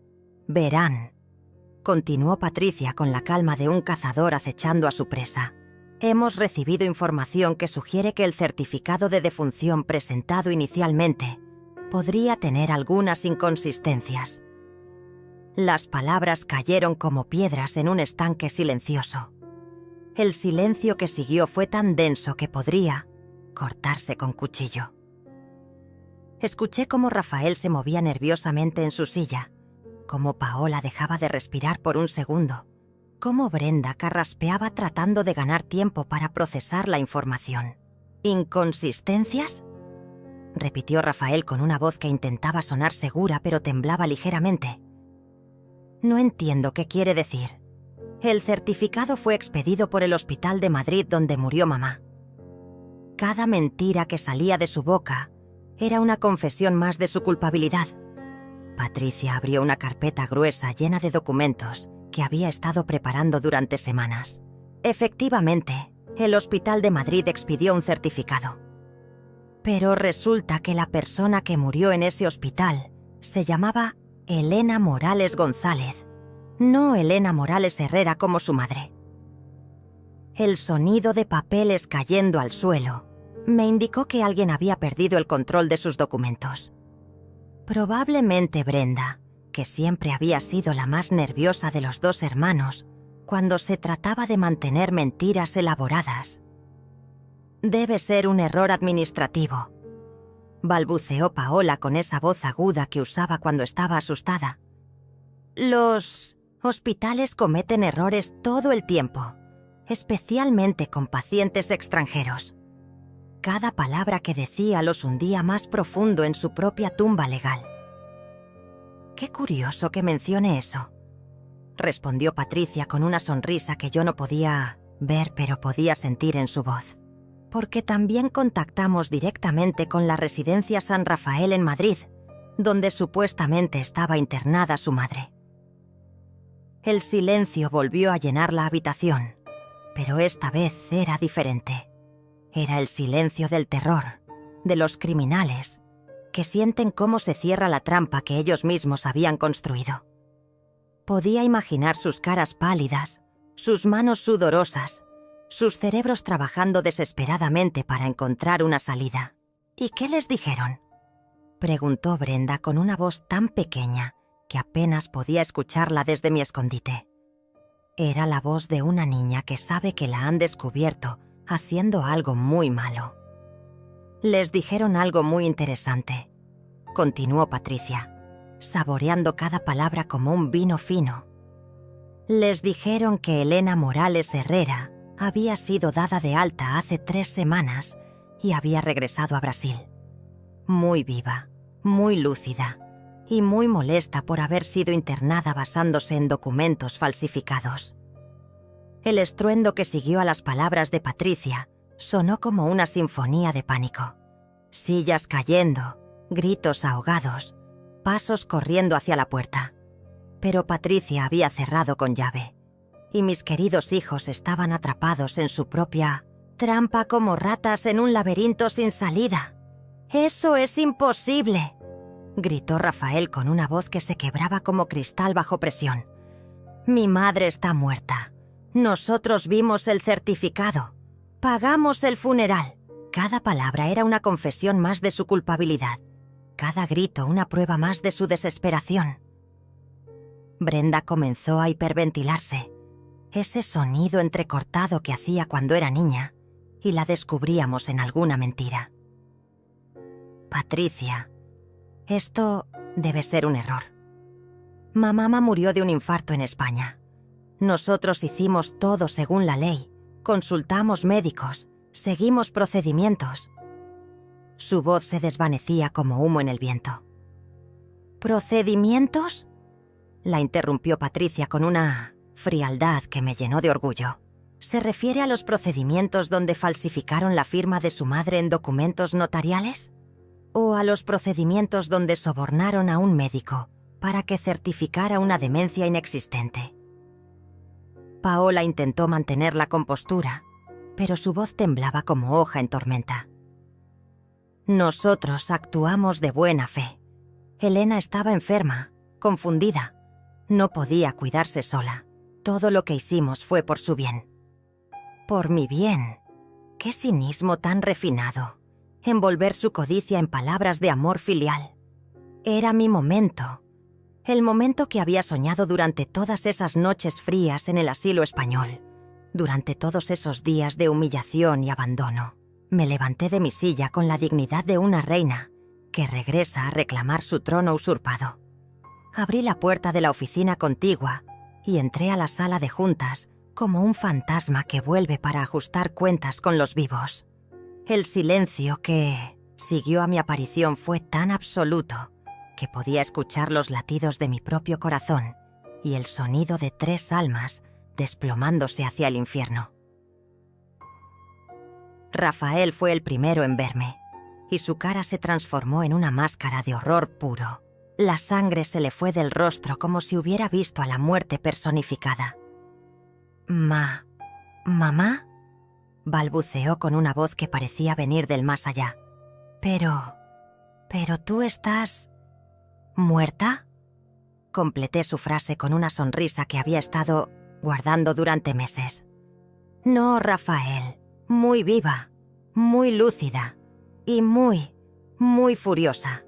Speaker 1: «Verán», continuó Patricia con la calma de un cazador acechando a su presa. «Hemos recibido información que sugiere que el certificado de defunción presentado inicialmente podría tener algunas inconsistencias». Las palabras cayeron como piedras en un estanque silencioso. El silencio que siguió fue tan denso que podría cortarse con cuchillo. Escuché cómo Rafael se movía nerviosamente en su silla, cómo Paola dejaba de respirar por un segundo, cómo Brenda carraspeaba tratando de ganar tiempo para procesar la información. ¿Inconsistencias? repitió Rafael con una voz que intentaba sonar segura pero temblaba ligeramente. No entiendo qué quiere decir. El certificado fue expedido por el hospital de Madrid donde murió mamá. Cada mentira que salía de su boca era una confesión más de su culpabilidad. Patricia abrió una carpeta gruesa llena de documentos que había estado preparando durante semanas. Efectivamente, el hospital de Madrid expidió un certificado. Pero resulta que la persona que murió en ese hospital se llamaba Elena Morales González, no Elena Morales Herrera como su madre. El sonido de papeles cayendo al suelo me indicó que alguien había perdido el control de sus documentos. Probablemente Brenda, que siempre había sido la más nerviosa de los dos hermanos cuando se trataba de mantener mentiras elaboradas. Debe ser un error administrativo, balbuceó Paola con esa voz aguda que usaba cuando estaba asustada. Los hospitales cometen errores todo el tiempo, especialmente con pacientes extranjeros. Cada palabra que decía los hundía más profundo en su propia tumba legal. «Qué curioso que mencione eso», respondió Patricia con una sonrisa que yo no podía ver pero podía sentir en su voz. «Porque también contactamos directamente con la residencia San Rafael en Madrid, donde supuestamente estaba internada su madre». El silencio volvió a llenar la habitación, pero esta vez era diferente. Era el silencio del terror, de los criminales, que sienten cómo se cierra la trampa que ellos mismos habían construido. Podía imaginar sus caras pálidas, sus manos sudorosas, sus cerebros trabajando desesperadamente para encontrar una salida. «¿Y qué les dijeron?», preguntó Brenda con una voz tan pequeña que apenas podía escucharla desde mi escondite. Era la voz de una niña que sabe que la han descubierto haciendo algo muy malo. «Les dijeron algo muy interesante», continuó Patricia, saboreando cada palabra como un vino fino. «Les dijeron que Elena Morales Herrera había sido dada de alta hace 3 semanas y había regresado a Brasil. Muy viva, muy lúcida y muy molesta por haber sido internada basándose en documentos falsificados». El estruendo que siguió a las palabras de Patricia sonó como una sinfonía de pánico. Sillas cayendo, gritos ahogados, pasos corriendo hacia la puerta. Pero Patricia había cerrado con llave, y mis queridos hijos estaban atrapados en su propia trampa como ratas en un laberinto sin salida. «¡Eso es imposible!», gritó Rafael con una voz que se quebraba como cristal bajo presión. «Mi madre está muerta. Nosotros vimos el certificado. Pagamos el funeral». Cada palabra era una confesión más de su culpabilidad. Cada grito una prueba más de su desesperación. Brenda comenzó a hiperventilarse. Ese sonido entrecortado que hacía cuando era niña, y la descubríamos en alguna mentira. «Patricia, esto debe ser un error. Mamá murió de un infarto en España. Nosotros hicimos todo según la ley, consultamos médicos, seguimos procedimientos». Su voz se desvanecía como humo en el viento. «¿Procedimientos?», la interrumpió Patricia con una frialdad que me llenó de orgullo. «¿Se refiere a los procedimientos donde falsificaron la firma de su madre en documentos notariales? ¿O a los procedimientos donde sobornaron a un médico para que certificara una demencia inexistente?» Paola intentó mantener la compostura, pero su voz temblaba como hoja en tormenta. «Nosotros actuamos de buena fe. Elena estaba enferma, confundida. No podía cuidarse sola. Todo lo que hicimos fue por su bien». «Por mi bien». Qué cinismo tan refinado. Envolver su codicia en palabras de amor filial. Era mi momento. El momento que había soñado durante todas esas noches frías en el asilo español. Durante todos esos días de humillación y abandono. Me levanté de mi silla con la dignidad de una reina que regresa a reclamar su trono usurpado. Abrí la puerta de la oficina contigua y entré a la sala de juntas como un fantasma que vuelve para ajustar cuentas con los vivos. El silencio que siguió a mi aparición fue tan absoluto que podía escuchar los latidos de mi propio corazón y el sonido de 3 almas desplomándose hacia el infierno. Rafael fue el primero en verme, y su cara se transformó en una máscara de horror puro. La sangre se le fue del rostro como si hubiera visto a la muerte personificada. ¿Mamá? Balbuceó con una voz que parecía venir del más allá. Pero tú estás... ¿muerta? Completé su frase con una sonrisa que había estado guardando durante meses. No, Rafael, muy viva, muy lúcida y muy furiosa.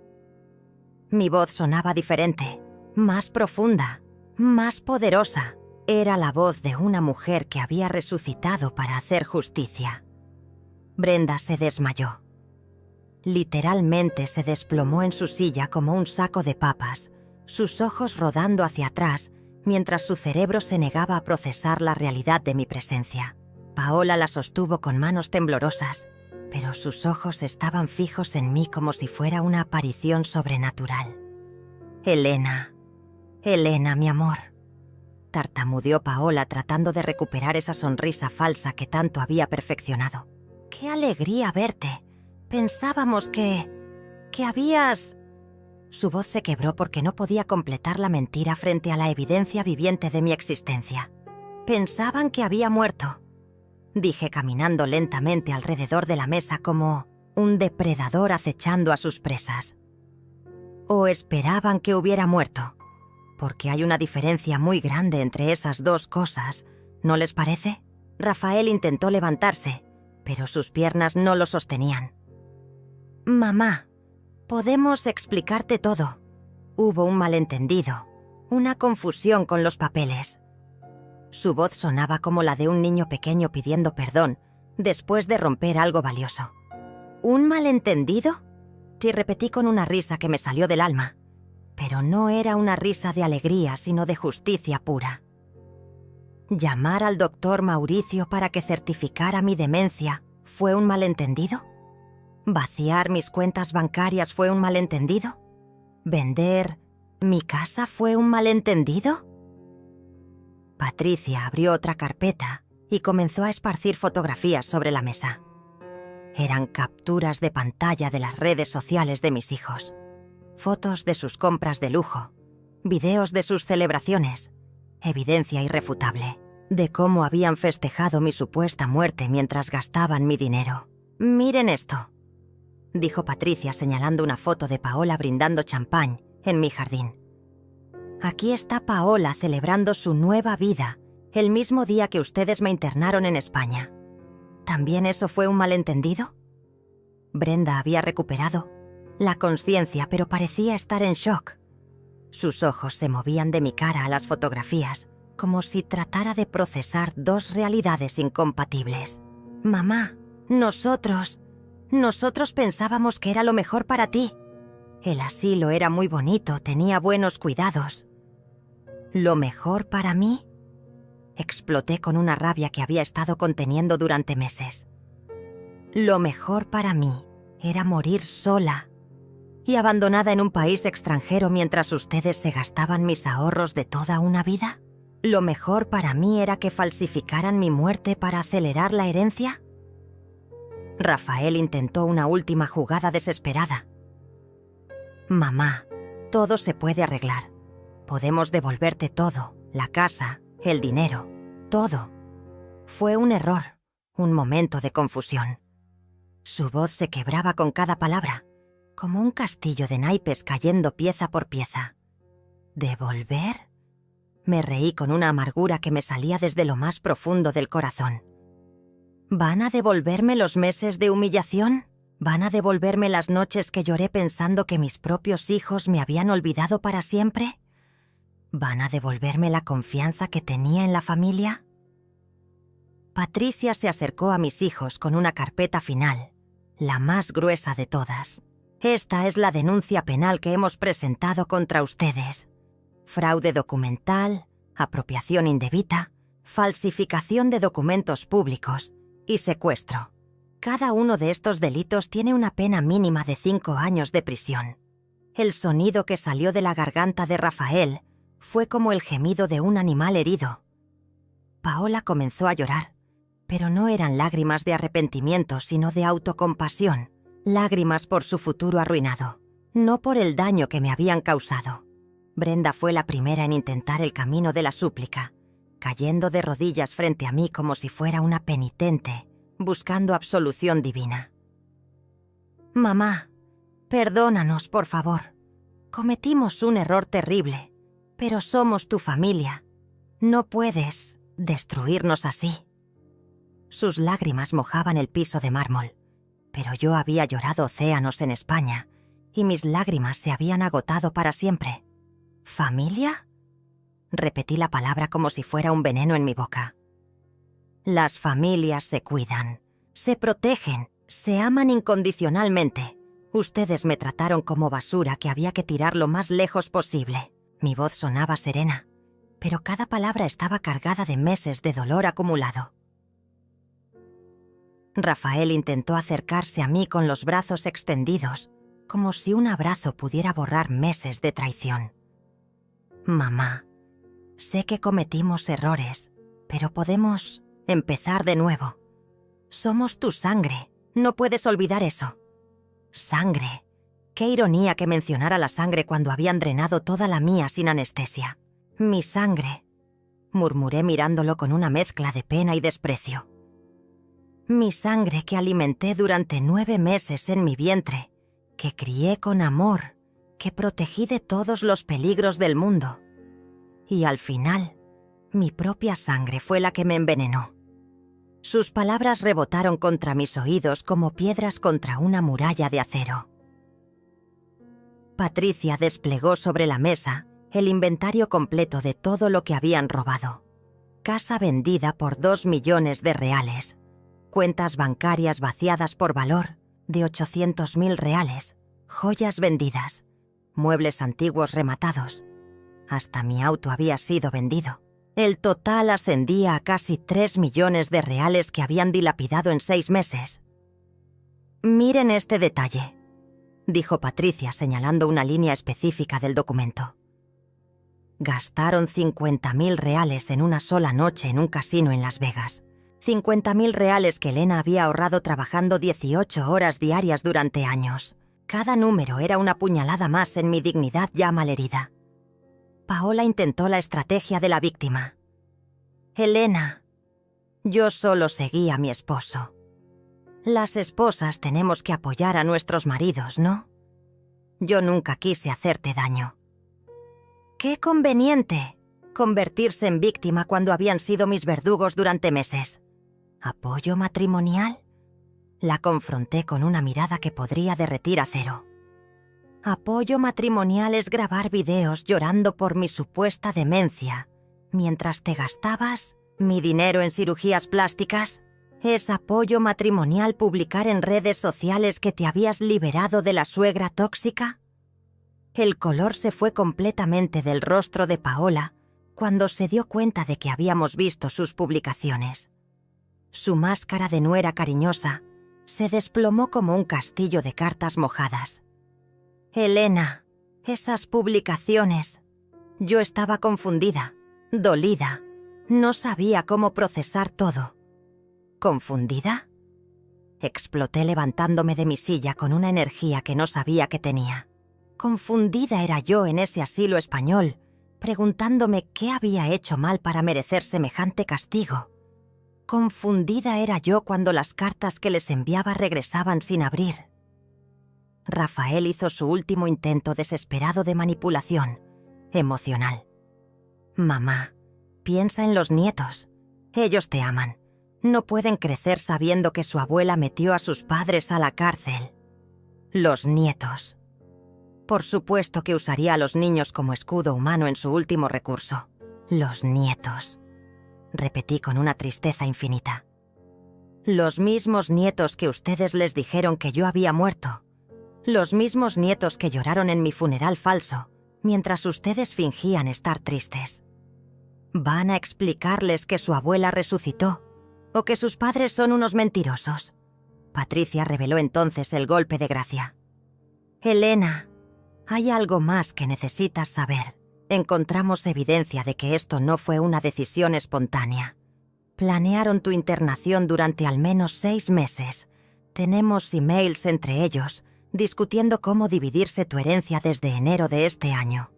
Speaker 1: Mi voz sonaba diferente, más profunda, más poderosa. Era la voz de una mujer que había resucitado para hacer justicia. Brenda se desmayó. Literalmente se desplomó en su silla como un saco de papas, sus ojos rodando hacia atrás mientras su cerebro se negaba a procesar la realidad de mi presencia. Paola la sostuvo con manos temblorosas, pero sus ojos estaban fijos en mí como si fuera una aparición sobrenatural. Elena, mi amor, tartamudeó Paola tratando de recuperar esa sonrisa falsa que tanto había perfeccionado. ¡Qué alegría verte! Pensábamos que habías... Su voz se quebró porque no podía completar la mentira frente a la evidencia viviente de mi existencia. Pensaban que había muerto, dije caminando lentamente alrededor de la mesa como un depredador acechando a sus presas. O esperaban que hubiera muerto, porque hay una diferencia muy grande entre esas dos cosas, ¿no les parece? Rafael intentó levantarse, pero sus piernas no lo sostenían. Mamá, podemos explicarte todo. Hubo un malentendido, una confusión con los papeles. Su voz sonaba como la de un niño pequeño pidiendo perdón después de romper algo valioso. ¿Un malentendido? Sí, repetí con una risa que me salió del alma, pero no era una risa de alegría, sino de justicia pura. ¿Llamar al doctor Mauricio para que certificara mi demencia fue un malentendido? ¿Vaciar mis cuentas bancarias fue un malentendido? ¿Vender mi casa fue un malentendido? Patricia abrió otra carpeta y comenzó a esparcir fotografías sobre la mesa. Eran capturas de pantalla de las redes sociales de mis hijos. Fotos de sus compras de lujo, videos de sus celebraciones, evidencia irrefutable de cómo habían festejado mi supuesta muerte mientras gastaban mi dinero. «Miren esto», dijo Patricia señalando una foto de Paola brindando champán en mi jardín. Aquí está Paola celebrando su nueva vida, el mismo día que ustedes me internaron en España. ¿También eso fue un malentendido? Brenda había recuperado la conciencia, pero parecía estar en shock. Sus ojos se movían de mi cara a las fotografías, como si tratara de procesar dos realidades incompatibles. «Mamá, nosotros pensábamos que era lo mejor para ti. El asilo era muy bonito, tenía buenos cuidados». ¿Lo mejor para mí? Exploté con una rabia que había estado conteniendo durante meses. Lo mejor para mí era morir sola y abandonada en un país extranjero mientras ustedes se gastaban mis ahorros de toda una vida. ¿Lo mejor para mí era que falsificaran mi muerte para acelerar la herencia? Rafael intentó una última jugada desesperada. «Mamá, todo se puede arreglar. Podemos devolverte todo, la casa, el dinero, todo. Fue un error, un momento de confusión». Su voz se quebraba con cada palabra, como un castillo de naipes cayendo pieza por pieza. ¿Devolver? Me reí con una amargura que me salía desde lo más profundo del corazón. ¿Van a devolverme los meses de humillación? ¿Van a devolverme las noches que lloré pensando que mis propios hijos me habían olvidado para siempre? ¿Van a devolverme la confianza que tenía en la familia? Patricia se acercó a mis hijos con una carpeta final, la más gruesa de todas. «Esta es la denuncia penal que hemos presentado contra ustedes. Fraude documental, apropiación indebida, falsificación de documentos públicos y secuestro. Cada uno de estos delitos tiene una pena mínima de 5 años de prisión. El sonido que salió de la garganta de Rafael fue como el gemido de un animal herido. Paola comenzó a llorar, pero no eran lágrimas de arrepentimiento, sino de autocompasión, lágrimas por su futuro arruinado, no por el daño que me habían causado. Brenda fue la primera en intentar el camino de la súplica, cayendo de rodillas frente a mí como si fuera una penitente, buscando absolución divina. «Mamá, perdónanos, por favor. Cometimos un error terrible, pero somos tu familia. No puedes destruirnos así». Sus lágrimas mojaban el piso de mármol, pero yo había llorado océanos en España y mis lágrimas se habían agotado para siempre. ¿Familia? Repetí la palabra como si fuera un veneno en mi boca. Las familias se cuidan, se protegen, se aman incondicionalmente. Ustedes me trataron como basura que había que tirar lo más lejos posible. Mi voz sonaba serena, pero cada palabra estaba cargada de meses de dolor acumulado. Rafael intentó acercarse a mí con los brazos extendidos, como si un abrazo pudiera borrar meses de traición. «Mamá, sé que cometimos errores, pero podemos empezar de nuevo. Somos tu sangre, no puedes olvidar eso». «Sangre». Qué ironía que mencionara la sangre cuando habían drenado toda la mía sin anestesia. «Mi sangre», murmuré mirándolo con una mezcla de pena y desprecio. «Mi sangre que alimenté durante 9 meses en mi vientre, que crié con amor, que protegí de todos los peligros del mundo. Y al final, mi propia sangre fue la que me envenenó». Sus palabras rebotaron contra mis oídos como piedras contra una muralla de acero. Patricia desplegó sobre la mesa el inventario completo de todo lo que habían robado. Casa vendida por 2 millones de reales. Cuentas bancarias vaciadas por valor de 800.000 reales. Joyas vendidas. Muebles antiguos rematados. Hasta mi auto había sido vendido. El total ascendía a casi 3 millones de reales que habían dilapidado en 6 meses. «Miren este detalle», dijo Patricia señalando una línea específica del documento. Gastaron 50.000 reales en una sola noche en un casino en Las Vegas. 50.000 reales que Elena había ahorrado trabajando 18 horas diarias durante años. Cada número era una puñalada más en mi dignidad ya malherida. Paola intentó la estrategia de la víctima. «Elena, yo solo seguí a mi esposo. Las esposas tenemos que apoyar a nuestros maridos, ¿no? Yo nunca quise hacerte daño». «Qué conveniente convertirse en víctima cuando habían sido mis verdugos durante meses». «¿Apoyo matrimonial?». La confronté con una mirada que podría derretir acero. «Apoyo matrimonial es grabar videos llorando por mi supuesta demencia, mientras te gastabas mi dinero en cirugías plásticas. ¿Es apoyo matrimonial publicar en redes sociales que te habías liberado de la suegra tóxica?». El color se fue completamente del rostro de Paola cuando se dio cuenta de que habíamos visto sus publicaciones. Su máscara de nuera cariñosa se desplomó como un castillo de cartas mojadas. «Elena, esas publicaciones». Yo estaba confundida, dolida, no sabía cómo procesar todo. ¿Confundida? Exploté levantándome de mi silla con una energía que no sabía que tenía. Confundida era yo en ese asilo español, preguntándome qué había hecho mal para merecer semejante castigo. Confundida era yo cuando las cartas que les enviaba regresaban sin abrir. Rafael hizo su último intento desesperado de manipulación emocional. «Mamá, piensa en los nietos. Ellos te aman. No pueden crecer sabiendo que su abuela metió a sus padres a la cárcel. Los nietos. Por supuesto que usaría a los niños como escudo humano en su último recurso. Los nietos», repetí con una tristeza infinita. «Los mismos nietos que ustedes les dijeron que yo había muerto. Los mismos nietos que lloraron en mi funeral falso, mientras ustedes fingían estar tristes. ¿Van a explicarles que su abuela resucitó o que sus padres son unos mentirosos? Patricia reveló entonces el golpe de gracia. Elena, hay algo más que necesitas saber. Encontramos evidencia de que esto no fue una decisión espontánea. Planearon tu internación durante al menos 6 meses. Tenemos emails entre ellos, discutiendo cómo dividirse tu herencia desde enero de este año.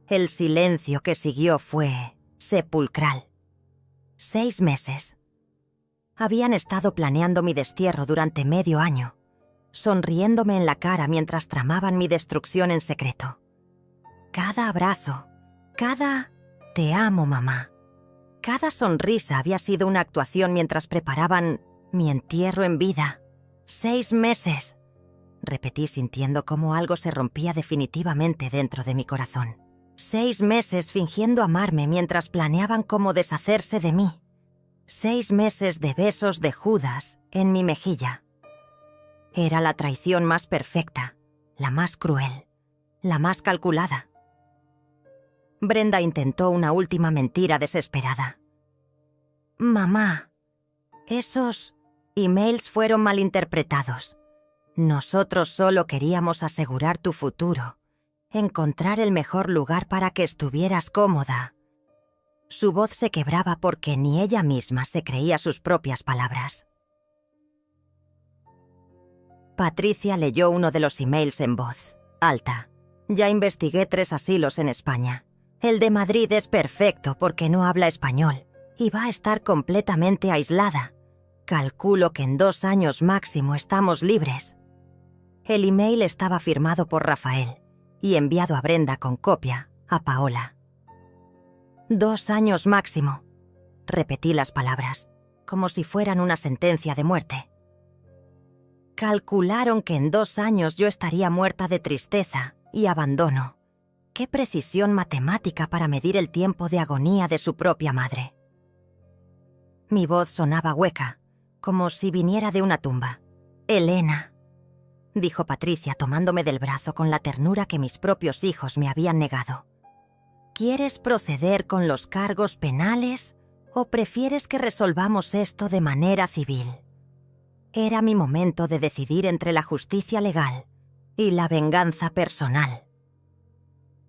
Speaker 1: El silencio que siguió fue sepulcral. 6 meses. Habían estado planeando mi destierro durante medio año, sonriéndome en la cara mientras tramaban mi destrucción en secreto. Cada abrazo, cada «te amo, mamá», cada sonrisa había sido una actuación mientras preparaban mi entierro en vida. 6 meses, repetí sintiendo cómo algo se rompía definitivamente dentro de mi corazón. 6 meses fingiendo amarme mientras planeaban cómo deshacerse de mí. 6 meses de besos de Judas en mi mejilla. Era la traición más perfecta, la más cruel, la más calculada. Brenda intentó una última mentira desesperada. Mamá, esos emails fueron malinterpretados. Nosotros solo queríamos asegurar tu futuro, encontrar el mejor lugar para que estuvieras cómoda. Su voz se quebraba porque ni ella misma se creía sus propias palabras. Patricia leyó uno de los emails en voz alta. Ya investigué 3 asilos en España. El de Madrid es perfecto porque no habla español y va a estar completamente aislada. Calculo que en 2 años máximo estamos libres. El email estaba firmado por Rafael y enviado a Brenda con copia a Paola. 2 años máximo. Repetí las palabras, como si fueran una sentencia de muerte. Calcularon que en 2 años yo estaría muerta de tristeza y abandono. ¡Qué precisión matemática para medir el tiempo de agonía de su propia madre! Mi voz sonaba hueca, como si viniera de una tumba. «Elena», dijo Patricia tomándome del brazo con la ternura que mis propios hijos me habían negado. ¿Quieres proceder con los cargos penales o prefieres que resolvamos esto de manera civil? Era mi momento de decidir entre la justicia legal y la venganza personal.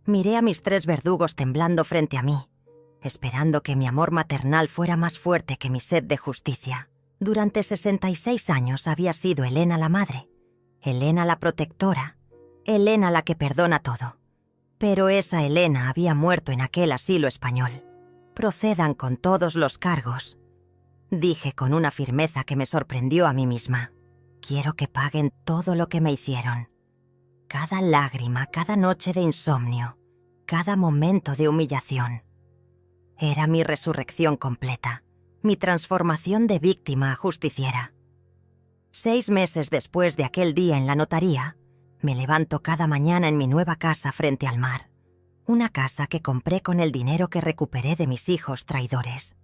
Speaker 1: Miré a mis 3 verdugos temblando frente a mí, esperando que mi amor maternal fuera más fuerte que mi sed de justicia. Durante 66 años había sido Elena la madre, Elena la protectora, Elena la que perdona todo. Pero esa Elena había muerto en aquel asilo español. Procedan con todos los cargos, dije con una firmeza que me sorprendió a mí misma. Quiero que paguen todo lo que me hicieron. Cada lágrima, cada noche de insomnio, cada momento de humillación. Era mi resurrección completa, mi transformación de víctima a justiciera. 6 meses después de aquel día en la notaría, me levanto cada mañana en mi nueva casa frente al mar. Una casa que compré con el dinero que recuperé de mis hijos traidores.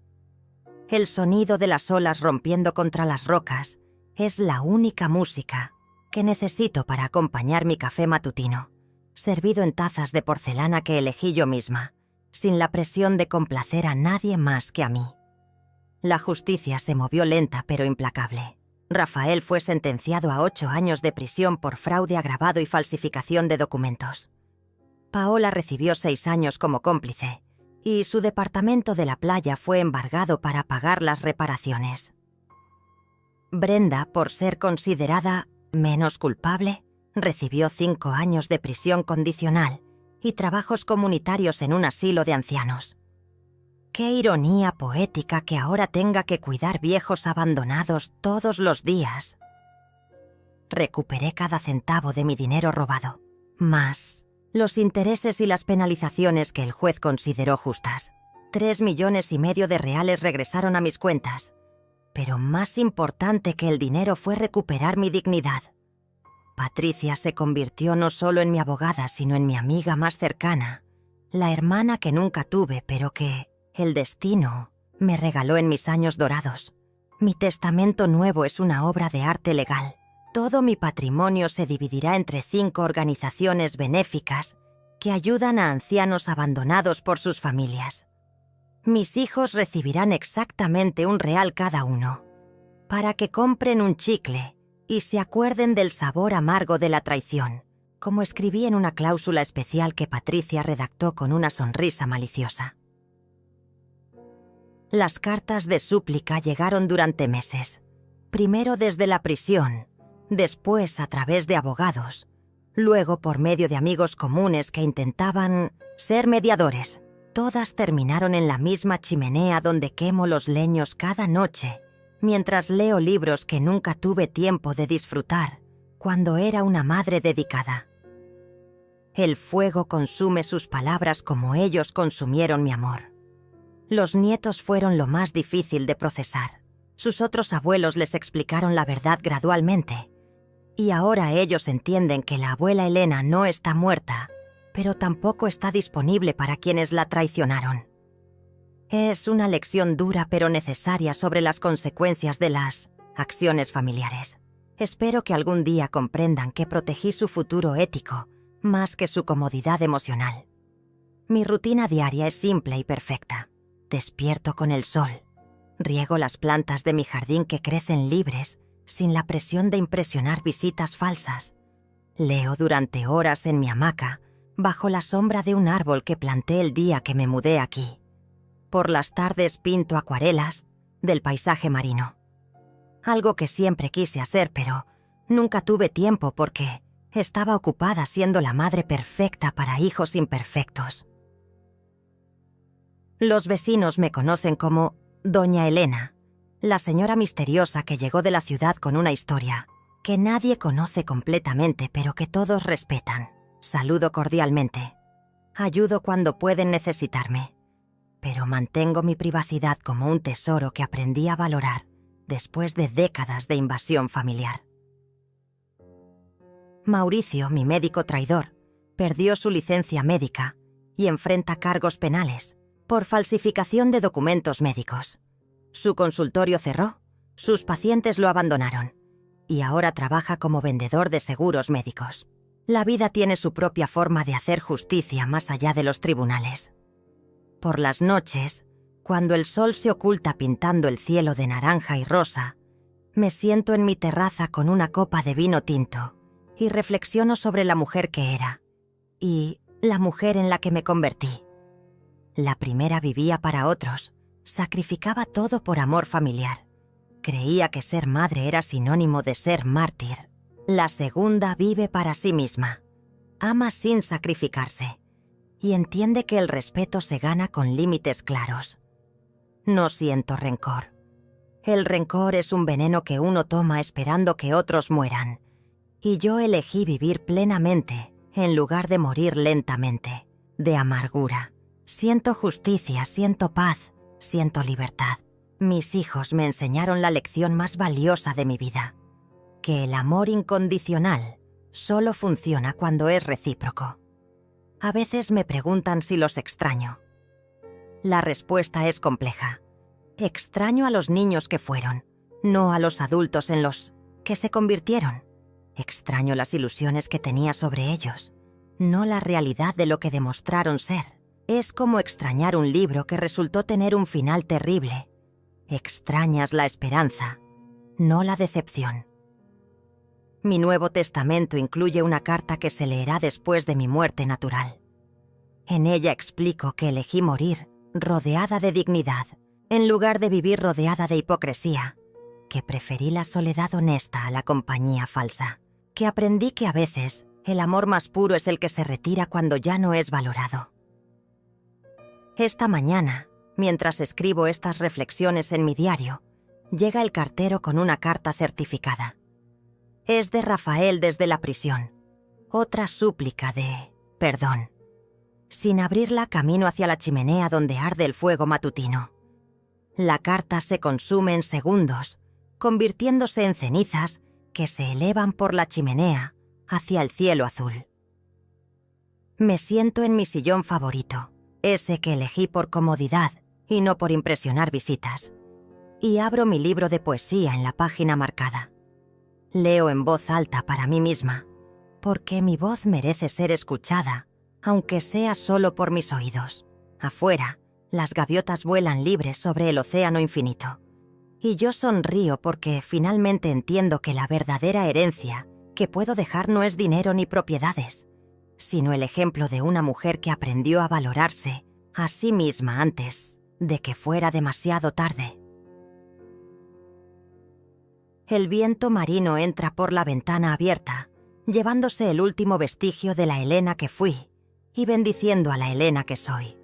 Speaker 1: El sonido de las olas rompiendo contra las rocas es la única música que necesito para acompañar mi café matutino, servido en tazas de porcelana que elegí yo misma, sin la presión de complacer a nadie más que a mí. La justicia se movió lenta pero implacable. Rafael fue sentenciado a 8 años de prisión por fraude agravado y falsificación de documentos. Paola recibió 6 años como cómplice y su departamento de la playa fue embargado para pagar las reparaciones. Brenda, por ser considerada menos culpable, recibió 5 años de prisión condicional y trabajos comunitarios en un asilo de ancianos. Qué ironía poética que ahora tenga que cuidar viejos abandonados todos los días. Recuperé cada centavo de mi dinero robado, más los intereses y las penalizaciones que el juez consideró justas. 3,5 millones de reales regresaron a mis cuentas, pero más importante que el dinero fue recuperar mi dignidad. Patricia se convirtió no solo en mi abogada, sino en mi amiga más cercana, la hermana que nunca tuve, pero que el destino me regaló en mis años dorados. Mi testamento nuevo es una obra de arte legal. Todo mi patrimonio se dividirá entre 5 organizaciones benéficas que ayudan a ancianos abandonados por sus familias. Mis hijos recibirán exactamente 1 real cada uno. para que compren un chicle y se acuerden del sabor amargo de la traición, como escribí en una cláusula especial que Patricia redactó con una sonrisa maliciosa. Las cartas de súplica llegaron durante meses, primero desde la prisión, después a través de abogados, luego por medio de amigos comunes que intentaban ser mediadores. Todas terminaron en la misma chimenea donde quemo los leños cada noche, mientras leo libros que nunca tuve tiempo de disfrutar cuando era una madre dedicada. El fuego consume sus palabras como ellos consumieron mi amor. Los nietos fueron lo más difícil de procesar. Sus otros abuelos les explicaron la verdad gradualmente, y ahora ellos entienden que la abuela Elena no está muerta, pero tampoco está disponible para quienes la traicionaron. Es una lección dura pero necesaria sobre las consecuencias de las acciones familiares. Espero que algún día comprendan que protegí su futuro ético más que su comodidad emocional. Mi rutina diaria es simple y perfecta. Despierto con el sol. Riego las plantas de mi jardín que crecen libres, sin la presión de impresionar visitas falsas. Leo durante horas en mi hamaca, bajo la sombra de un árbol que planté el día que me mudé aquí. Por las tardes pinto acuarelas del paisaje marino. Algo que siempre quise hacer, pero nunca tuve tiempo porque estaba ocupada siendo la madre perfecta para hijos imperfectos. Los vecinos me conocen como Doña Elena, la señora misteriosa que llegó de la ciudad con una historia que nadie conoce completamente, pero que todos respetan. Saludo cordialmente. Ayudo cuando pueden necesitarme, pero mantengo mi privacidad como un tesoro que aprendí a valorar después de décadas de invasión familiar. Mauricio, mi médico traidor, perdió su licencia médica y enfrenta cargos penales por falsificación de documentos médicos. Su consultorio cerró, sus pacientes lo abandonaron y ahora trabaja como vendedor de seguros médicos. La vida tiene su propia forma de hacer justicia más allá de los tribunales. Por las noches, cuando el sol se oculta pintando el cielo de naranja y rosa, me siento en mi terraza con una copa de vino tinto y reflexiono sobre la mujer que era y la mujer en la que me convertí. La primera vivía para otros, sacrificaba todo por amor familiar. Creía que ser madre era sinónimo de ser mártir. La segunda vive para sí misma, ama sin sacrificarse y entiende que el respeto se gana con límites claros. No siento rencor. El rencor es un veneno que uno toma esperando que otros mueran, y yo elegí vivir plenamente en lugar de morir lentamente, de amargura. Siento justicia, siento paz, siento libertad. Mis hijos me enseñaron la lección más valiosa de mi vida, que el amor incondicional solo funciona cuando es recíproco. A veces me preguntan si los extraño. La respuesta es compleja. Extraño a los niños que fueron, no a los adultos en los que se convirtieron. Extraño las ilusiones que tenía sobre ellos, no la realidad de lo que demostraron ser. Es como extrañar un libro que resultó tener un final terrible. Extrañas la esperanza, no la decepción. Mi Nuevo Testamento incluye una carta que se leerá después de mi muerte natural. En ella explico que elegí morir rodeada de dignidad, en lugar de vivir rodeada de hipocresía, que preferí la soledad honesta a la compañía falsa, que aprendí que a veces el amor más puro es el que se retira cuando ya no es valorado. Esta mañana, mientras escribo estas reflexiones en mi diario, llega el cartero con una carta certificada. Es de Rafael desde la prisión. Otra súplica de perdón. Sin abrirla, camino hacia la chimenea donde arde el fuego matutino. La carta se consume en segundos, convirtiéndose en cenizas que se elevan por la chimenea hacia el cielo azul. Me siento en mi sillón favorito, ese que elegí por comodidad y no por impresionar visitas, y abro mi libro de poesía en la página marcada. Leo en voz alta para mí misma, porque mi voz merece ser escuchada, aunque sea solo por mis oídos. Afuera, las gaviotas vuelan libres sobre el océano infinito, Y yo sonrío porque finalmente entiendo que la verdadera herencia que puedo dejar no es dinero ni propiedades, sino el ejemplo de una mujer que aprendió a valorarse a sí misma antes de que fuera demasiado tarde. El viento marino entra por la ventana abierta, llevándose el último vestigio de la Elena que fui y bendiciendo a la Elena que soy.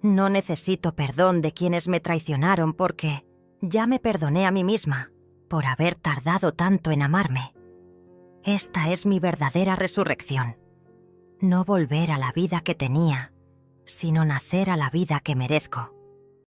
Speaker 1: No necesito perdón de quienes me traicionaron porque ya me perdoné a mí misma por haber tardado tanto en amarme. Esta es mi verdadera resurrección. No volver a la vida que tenía, sino nacer a la vida que merezco.